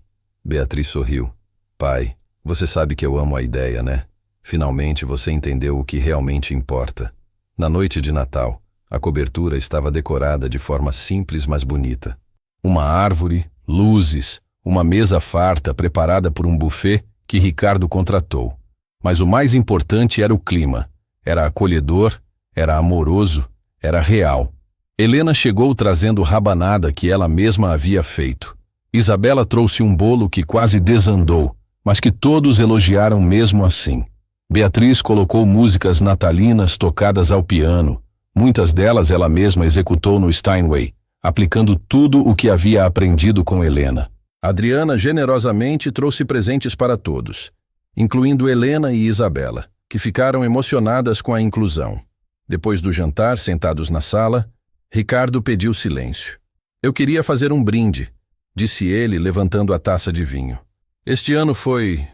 Beatriz sorriu. Pai, você sabe que eu amo a ideia, né? Finalmente você entendeu o que realmente importa. Na noite de Natal, a cobertura estava decorada de forma simples, mas bonita. Uma árvore, luzes, uma mesa farta preparada por um buffet que Ricardo contratou. Mas o mais importante era o clima. Era acolhedor, era amoroso, era real. Helena chegou trazendo rabanada que ela mesma havia feito. Isabela trouxe um bolo que quase desandou, mas que todos elogiaram mesmo assim. Beatriz colocou músicas natalinas tocadas ao piano. Muitas delas ela mesma executou no Steinway, aplicando tudo o que havia aprendido com Helena. Adriana generosamente trouxe presentes para todos, incluindo Helena e Isabela, que ficaram emocionadas com a inclusão. Depois do jantar, sentados na sala, Ricardo pediu silêncio. Eu queria fazer um brinde, disse ele, levantando a taça de vinho. Este ano foi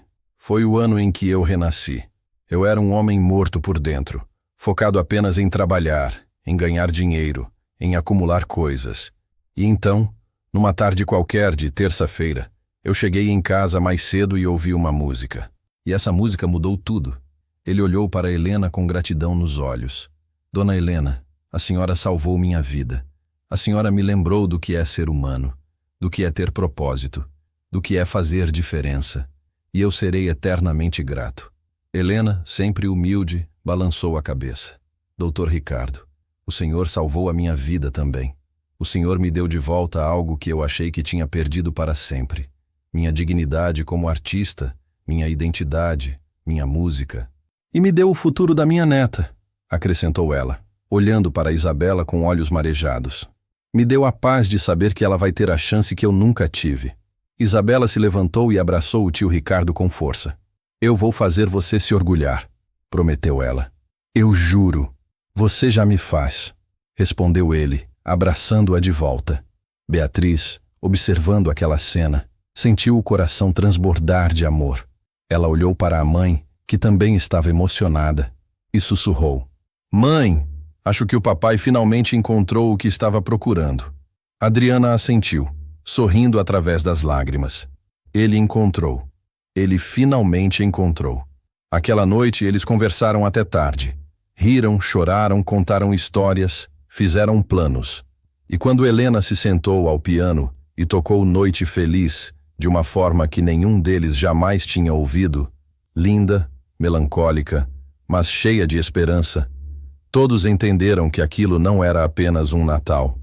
o ano em que eu renasci. Eu era um homem morto por dentro, focado apenas em trabalhar, em ganhar dinheiro, em acumular coisas. E então, numa tarde qualquer de terça-feira, eu cheguei em casa mais cedo e ouvi uma música. E essa música mudou tudo. Ele olhou para Helena com gratidão nos olhos. Dona Helena, a senhora salvou minha vida. A senhora me lembrou do que é ser humano, do que é ter propósito, do que é fazer diferença. E eu serei eternamente grato. Helena, sempre humilde, balançou a cabeça. Doutor Ricardo, o senhor salvou a minha vida também. O senhor me deu de volta algo que eu achei que tinha perdido para sempre. Minha dignidade como artista, minha identidade, minha música. E me deu o futuro da minha neta, acrescentou ela, olhando para Isabela com olhos marejados. Me deu a paz de saber que ela vai ter a chance que eu nunca tive. Isabela se levantou e abraçou o tio Ricardo com força. Eu vou fazer você se orgulhar, prometeu ela. Eu juro, você já me faz, respondeu ele, abraçando-a de volta. Beatriz, observando aquela cena, sentiu o coração transbordar de amor. Ela olhou para a mãe, que também estava emocionada, e sussurrou. Mãe, acho que o papai finalmente encontrou o que estava procurando. Adriana assentiu, sorrindo através das lágrimas. Ele encontrou. Ele finalmente encontrou. Aquela noite eles conversaram até tarde. Riram, choraram, contaram histórias, fizeram planos. E quando Helena se sentou ao piano e tocou Noite Feliz, de uma forma que nenhum deles jamais tinha ouvido, linda, melancólica, mas cheia de esperança, todos entenderam que aquilo não era apenas um Natal.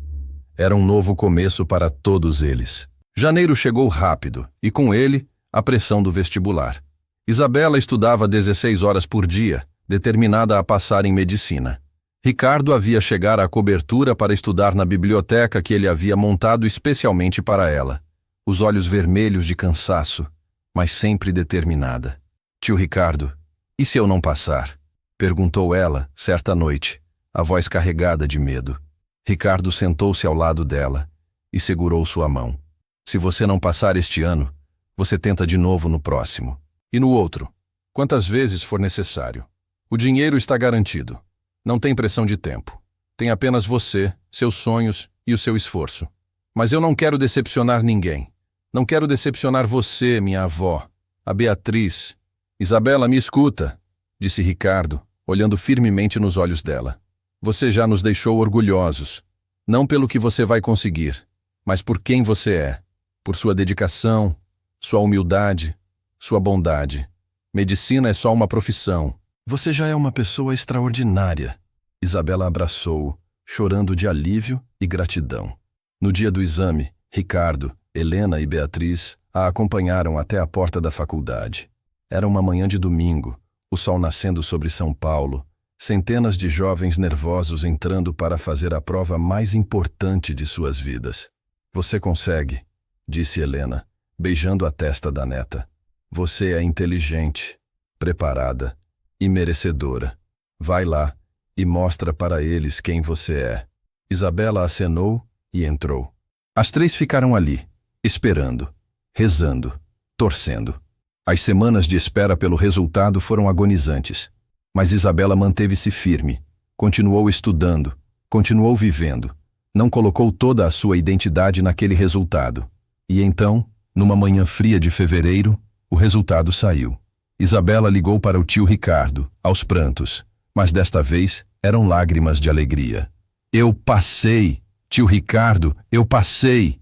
Era um novo começo para todos eles. Janeiro chegou rápido, e com ele, a pressão do vestibular. Isabela estudava 16 horas por dia, determinada a passar em medicina. Ricardo havia chegado à cobertura para estudar na biblioteca que ele havia montado especialmente para ela. Os olhos vermelhos de cansaço, mas sempre determinada. Tio Ricardo, e se eu não passar? Perguntou ela, certa noite, a voz carregada de medo. Ricardo sentou-se ao lado dela. e segurou sua mão. Se você não passar este ano, você tenta de novo no próximo. E no outro, quantas vezes for necessário. O dinheiro está garantido. Não tem pressão de tempo. Tem apenas você, seus sonhos e o seu esforço. Mas eu não quero decepcionar ninguém. Não quero decepcionar você, minha avó, a Beatriz. Isabela, me escuta, disse Ricardo, olhando firmemente nos olhos dela. Você já nos deixou orgulhosos. Não pelo que você vai conseguir, mas por quem você é. Por sua dedicação, sua humildade, sua bondade. Medicina é só uma profissão. Você já é uma pessoa extraordinária. Isabela abraçou-o, chorando de alívio e gratidão. No dia do exame, Ricardo, Helena e Beatriz a acompanharam até a porta da faculdade. Era uma manhã de domingo, o sol nascendo sobre São Paulo, centenas de jovens nervosos entrando para fazer a prova mais importante de suas vidas. Você consegue, disse Helena, beijando a testa da neta. Você é inteligente, preparada e merecedora. Vai lá e mostra para eles quem você é. Isabela acenou e entrou. As três ficaram ali, esperando, rezando, torcendo. As semanas de espera pelo resultado foram agonizantes. Mas Isabela manteve-se firme, continuou estudando, continuou vivendo. Não colocou toda a sua identidade naquele resultado. E então, numa manhã fria de fevereiro, o resultado saiu. Isabela ligou para o tio Ricardo, aos prantos, mas desta vez eram lágrimas de alegria. Eu passei, tio Ricardo, eu passei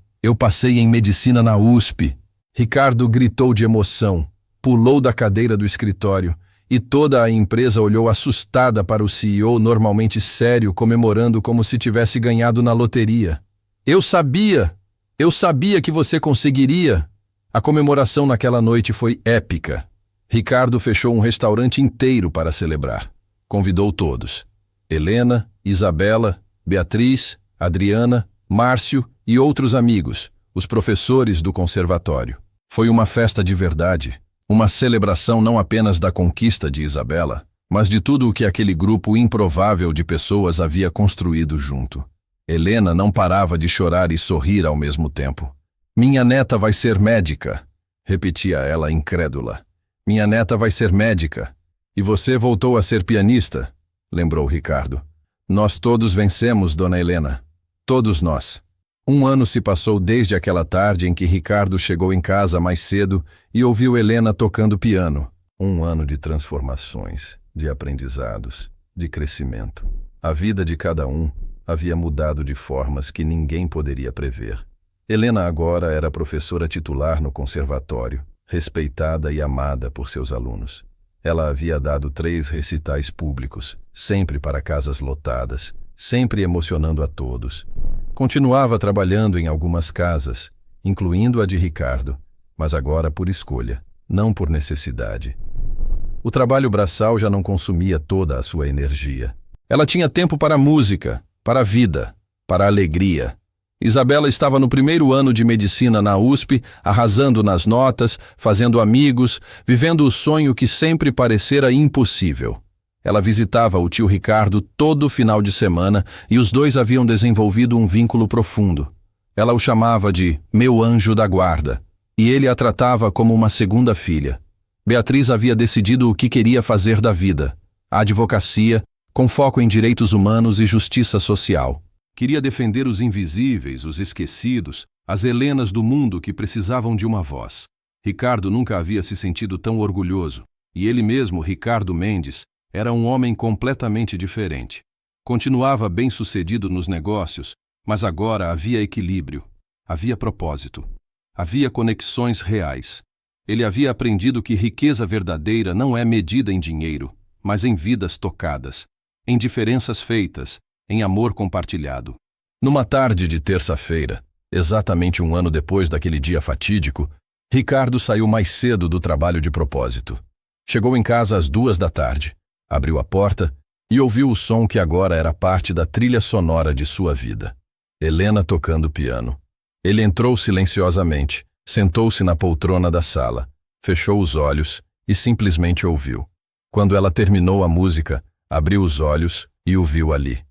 em medicina na USP. Ricardo gritou de emoção, pulou da cadeira do escritório e toda a empresa olhou assustada para o CEO normalmente sério, comemorando como se tivesse ganhado na loteria. Eu sabia que você conseguiria. A comemoração naquela noite foi épica. Ricardo fechou um restaurante inteiro para celebrar. Convidou todos. Helena, Isabela, Beatriz, Adriana, Márcio e outros amigos, os professores do conservatório. Foi uma festa de verdade, uma celebração não apenas da conquista de Isabela, mas de tudo o que aquele grupo improvável de pessoas havia construído junto. Helena não parava de chorar e sorrir ao mesmo tempo. Minha neta vai ser médica, repetia ela incrédula. Minha neta vai ser médica. E você voltou a ser pianista, lembrou Ricardo. Nós todos vencemos, dona Helena. Todos nós. 1 ano se passou desde aquela tarde em que Ricardo chegou em casa mais cedo e ouviu Helena tocando piano. 1 ano de transformações, de aprendizados, de crescimento. A vida de cada um havia mudado de formas que ninguém poderia prever. Helena agora era professora titular no conservatório, respeitada e amada por seus alunos. Ela havia dado 3 recitais públicos, sempre para casas lotadas, sempre emocionando a todos. Continuava trabalhando em algumas casas, incluindo a de Ricardo, mas agora por escolha, não por necessidade. O trabalho braçal já não consumia toda a sua energia. Ela tinha tempo para a música, para a vida, para a alegria. Isabela estava no 1º ano de medicina na USP, arrasando nas notas, fazendo amigos, vivendo o sonho que sempre parecera impossível. Ela visitava o tio Ricardo todo final de semana e os dois haviam desenvolvido um vínculo profundo. Ela o chamava de meu anjo da guarda, e ele a tratava como uma segunda filha. Beatriz havia decidido o que queria fazer da vida: a advocacia, com foco em direitos humanos e justiça social. Queria defender os invisíveis, os esquecidos, as Helenas do mundo que precisavam de uma voz. Ricardo nunca havia se sentido tão orgulhoso, e ele mesmo, Ricardo Mendes, era um homem completamente diferente. Continuava bem-sucedido nos negócios, mas agora havia equilíbrio, havia propósito, havia conexões reais. Ele havia aprendido que riqueza verdadeira não é medida em dinheiro, mas em vidas tocadas, em diferenças feitas, em amor compartilhado. Numa tarde de terça-feira, exatamente 1 ano depois daquele dia fatídico, Ricardo saiu mais cedo do trabalho de propósito. Chegou em casa às 2 da tarde, abriu a porta e ouviu o som que agora era parte da trilha sonora de sua vida. Helena tocando piano. Ele entrou silenciosamente, sentou-se na poltrona da sala, fechou os olhos e simplesmente ouviu. Quando ela terminou a música, abriu os olhos e o viu ali.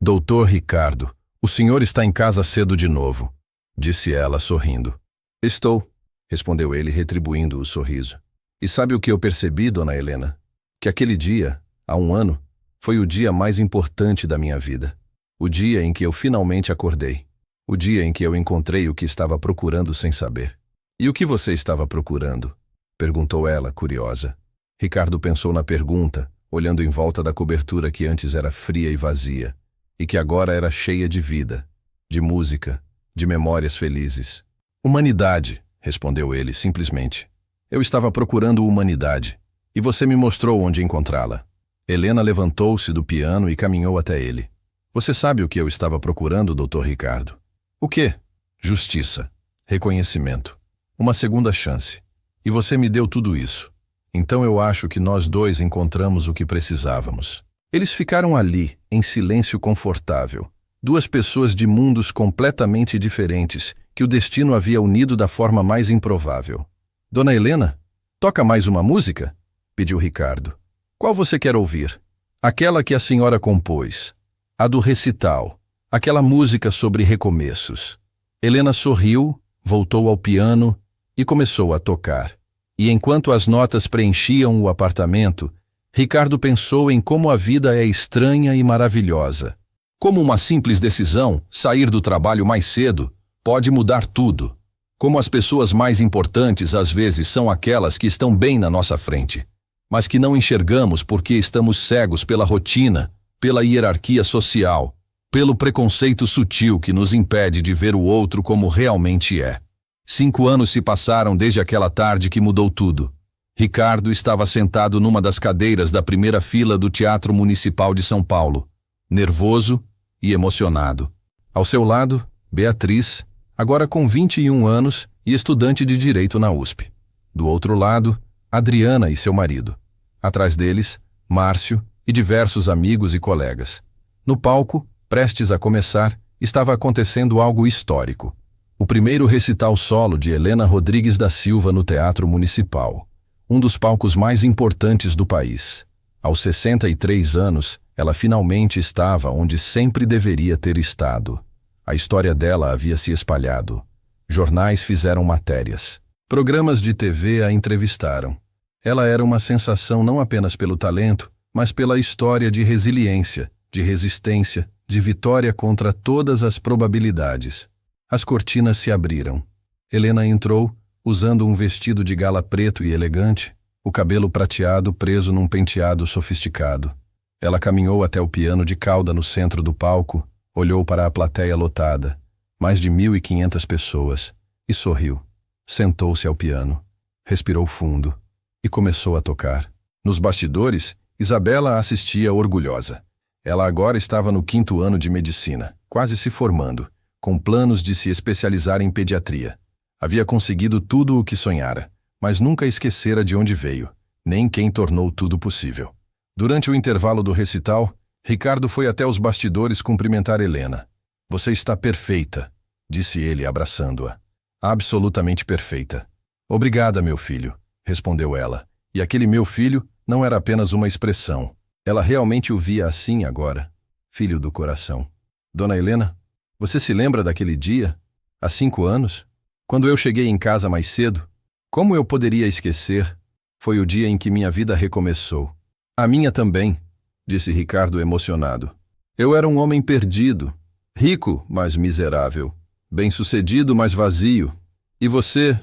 Doutor Ricardo, o senhor está em casa cedo de novo. disse ela, sorrindo. Estou, respondeu ele, retribuindo o sorriso. E sabe o que eu percebi, dona Helena? Que aquele dia, há 1 ano, foi o dia mais importante da minha vida. O dia em que eu finalmente acordei. O dia em que eu encontrei o que estava procurando sem saber. E o que você estava procurando? Perguntou ela, curiosa. Ricardo pensou na pergunta, olhando em volta da cobertura que antes era fria e vazia, e que agora era cheia de vida, de música, de memórias felizes. Humanidade, respondeu ele, simplesmente. Eu estava procurando humanidade, e você me mostrou onde encontrá-la. Helena levantou-se do piano e caminhou até ele. Você sabe o que eu estava procurando, Dr. Ricardo? O quê? Justiça, reconhecimento, uma segunda chance. E você me deu tudo isso. Então eu acho que nós dois encontramos o que precisávamos. Eles ficaram ali, em silêncio confortável. 2 pessoas de mundos completamente diferentes, que o destino havia unido da forma mais improvável. Dona Helena, toca mais uma música? Pediu Ricardo. Qual você quer ouvir? Aquela que a senhora compôs. A do recital. Aquela música sobre recomeços. Helena sorriu, voltou ao piano e começou a tocar. E enquanto as notas preenchiam o apartamento, Ricardo pensou em como a vida é estranha e maravilhosa. Como uma simples decisão, sair do trabalho mais cedo, pode mudar tudo. Como as pessoas mais importantes às vezes são aquelas que estão bem na nossa frente, mas que não enxergamos porque estamos cegos pela rotina, pela hierarquia social, pelo preconceito sutil que nos impede de ver o outro como realmente é. 5 anos se passaram desde aquela tarde que mudou tudo. Ricardo estava sentado numa das cadeiras da primeira fila do Teatro Municipal de São Paulo, nervoso e emocionado. Ao seu lado, Beatriz, agora com 21 anos e estudante de Direito na USP. Do outro lado, Adriana e seu marido. Atrás deles, Márcio e diversos amigos e colegas. No palco, prestes a começar, estava acontecendo algo histórico. O primeiro recital solo de Helena Rodrigues da Silva no Teatro Municipal, um dos palcos mais importantes do país. Aos 63 anos, ela finalmente estava onde sempre deveria ter estado. A história dela havia se espalhado. Jornais fizeram matérias. Programas de TV a entrevistaram. Ela era uma sensação não apenas pelo talento, mas pela história de resiliência, de resistência, de vitória contra todas as probabilidades. As cortinas se abriram. Helena entrou, usando um vestido de gala preto e elegante, o cabelo prateado preso num penteado sofisticado. Ela caminhou até o piano de cauda no centro do palco, olhou para a plateia lotada, mais de 1.500 pessoas, e sorriu. Sentou-se ao piano, respirou fundo e começou a tocar. Nos bastidores, Isabela assistia orgulhosa. Ela agora estava no 5º ano de medicina, quase se formando, com planos de se especializar em pediatria. Havia conseguido tudo o que sonhara, mas nunca esquecera de onde veio, nem quem tornou tudo possível. Durante o intervalo do recital, Ricardo foi até os bastidores cumprimentar Helena. Você está perfeita, disse ele, abraçando-a. Absolutamente perfeita. Obrigada, meu filho, respondeu ela. E aquele meu filho não era apenas uma expressão. Ela realmente o via assim agora. Filho do coração. Dona Helena, você se lembra daquele dia, há 5 anos? Quando eu cheguei em casa mais cedo? Como eu poderia esquecer? Foi o dia em que minha vida recomeçou. A minha também, disse Ricardo emocionado. Eu era um homem perdido, rico, mas miserável, bem-sucedido, mas vazio. E você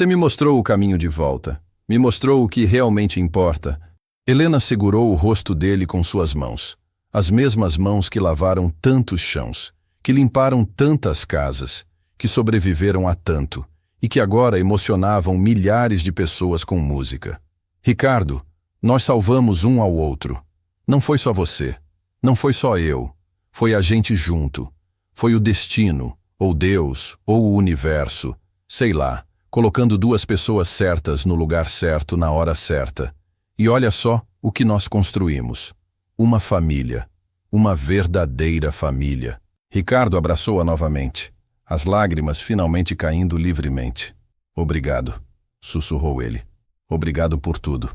me mostrou o caminho de volta, me mostrou o que realmente importa. Helena segurou o rosto dele com suas mãos, as mesmas mãos que lavaram tantos chãos, que limparam tantas casas, que sobreviveram a tanto, e que agora emocionavam milhares de pessoas com música. Ricardo, nós salvamos um ao outro. Não foi só você, não foi só eu, foi a gente junto. Foi o destino, ou Deus, ou o universo, sei lá, colocando 2 pessoas certas no lugar certo na hora certa. E olha só o que nós construímos. Uma família, uma verdadeira família. Ricardo abraçou-a novamente, as lágrimas finalmente caindo livremente. Obrigado, sussurrou ele. Obrigado por tudo.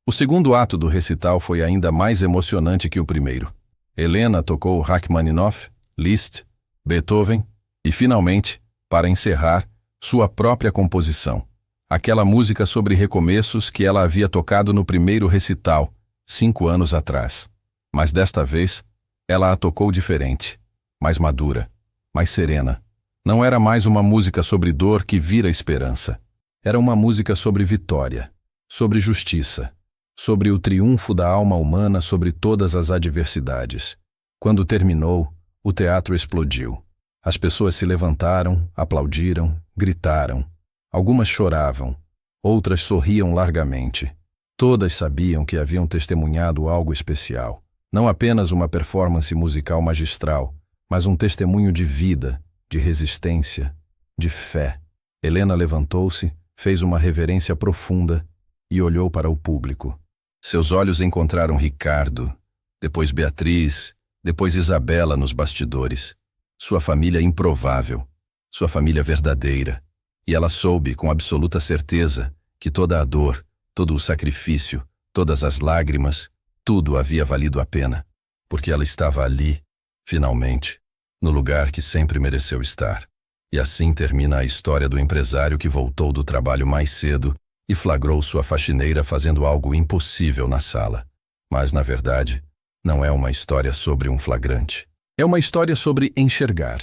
O segundo ato do recital foi ainda mais emocionante que o primeiro. Helena tocou Rachmaninoff, Liszt, Beethoven e, finalmente, Para encerrar, sua própria composição. Aquela música sobre recomeços que ela havia tocado no primeiro recital, 5 anos atrás. Mas desta vez, ela a tocou diferente, mais madura, mais serena. Não era mais uma música sobre dor que vira esperança. Era uma música sobre vitória, sobre justiça, sobre o triunfo da alma humana sobre todas as adversidades. Quando terminou, o teatro explodiu. As pessoas se levantaram, aplaudiram, gritaram. Algumas choravam, outras sorriam largamente. Todas sabiam que haviam testemunhado algo especial. Não apenas uma performance musical magistral, mas um testemunho de vida, de resistência, de fé. Helena levantou-se, fez uma reverência profunda e olhou para o público. Seus olhos encontraram Ricardo, depois Beatriz, depois Isabela nos bastidores. Sua família improvável, sua família verdadeira. E ela soube com absoluta certeza que toda a dor, todo o sacrifício, todas as lágrimas, tudo havia valido a pena, porque ela estava ali, finalmente, no lugar que sempre mereceu estar. E assim termina a história do empresário que voltou do trabalho mais cedo e flagrou sua faxineira fazendo algo impossível na sala. Mas, na verdade, não é uma história sobre um flagrante. É uma história sobre enxergar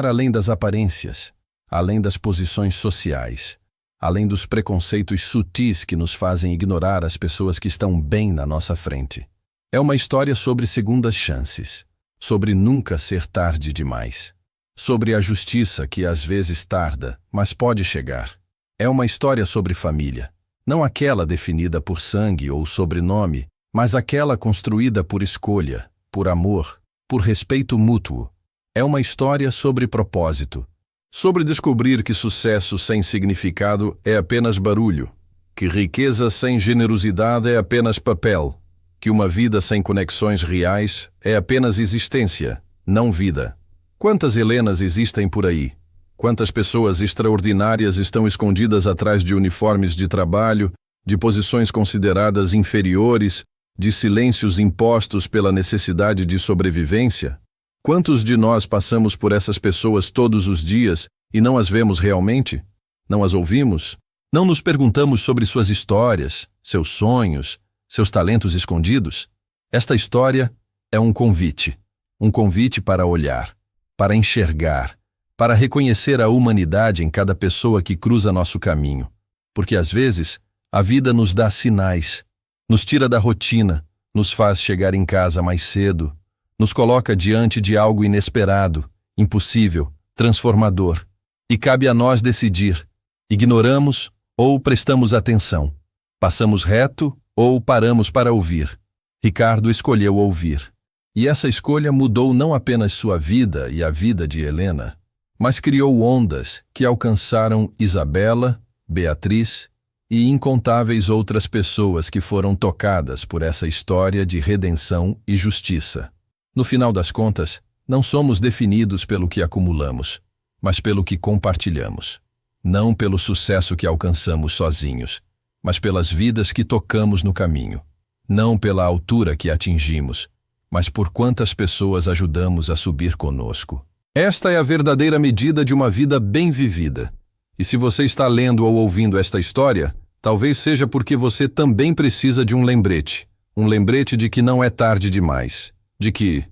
além das aparências, além das posições sociais, além dos preconceitos sutis que nos fazem ignorar as pessoas que estão bem na nossa frente. É uma história sobre segundas chances, sobre nunca ser tarde demais, sobre a justiça que às vezes tarda, mas pode chegar. É uma história sobre família, não aquela definida por sangue ou sobrenome, mas aquela construída por escolha, por amor, por respeito mútuo. É uma história sobre propósito, sobre descobrir que sucesso sem significado é apenas barulho, que riqueza sem generosidade é apenas papel, que uma vida sem conexões reais é apenas existência, não vida. Quantas Helenas existem por aí? Quantas pessoas extraordinárias estão escondidas atrás de uniformes de trabalho, de posições consideradas inferiores, de silêncios impostos pela necessidade de sobrevivência? Quantos de nós passamos por essas pessoas todos os dias e não as vemos realmente? Não as ouvimos? Não nos perguntamos sobre suas histórias, seus sonhos, seus talentos escondidos? Esta história é um convite para olhar, para enxergar, para reconhecer a humanidade em cada pessoa que cruza nosso caminho. Porque às vezes, a vida nos dá sinais, nos tira da rotina, nos faz chegar em casa mais cedo, nos coloca diante de algo inesperado, impossível, transformador. E cabe a nós decidir: ignoramos ou prestamos atenção, passamos reto ou paramos para ouvir. Ricardo escolheu ouvir. E essa escolha mudou não apenas sua vida e a vida de Helena, mas criou ondas que alcançaram Isabela, Beatriz e incontáveis outras pessoas que foram tocadas por essa história de redenção e justiça. No final das contas, não somos definidos pelo que acumulamos, mas pelo que compartilhamos. Não pelo sucesso que alcançamos sozinhos, mas pelas vidas que tocamos no caminho. Não pela altura que atingimos, mas por quantas pessoas ajudamos a subir conosco. Esta é a verdadeira medida de uma vida bem vivida. E se você está lendo ou ouvindo esta história, talvez seja porque você também precisa de um lembrete de que não é tarde demais, de que,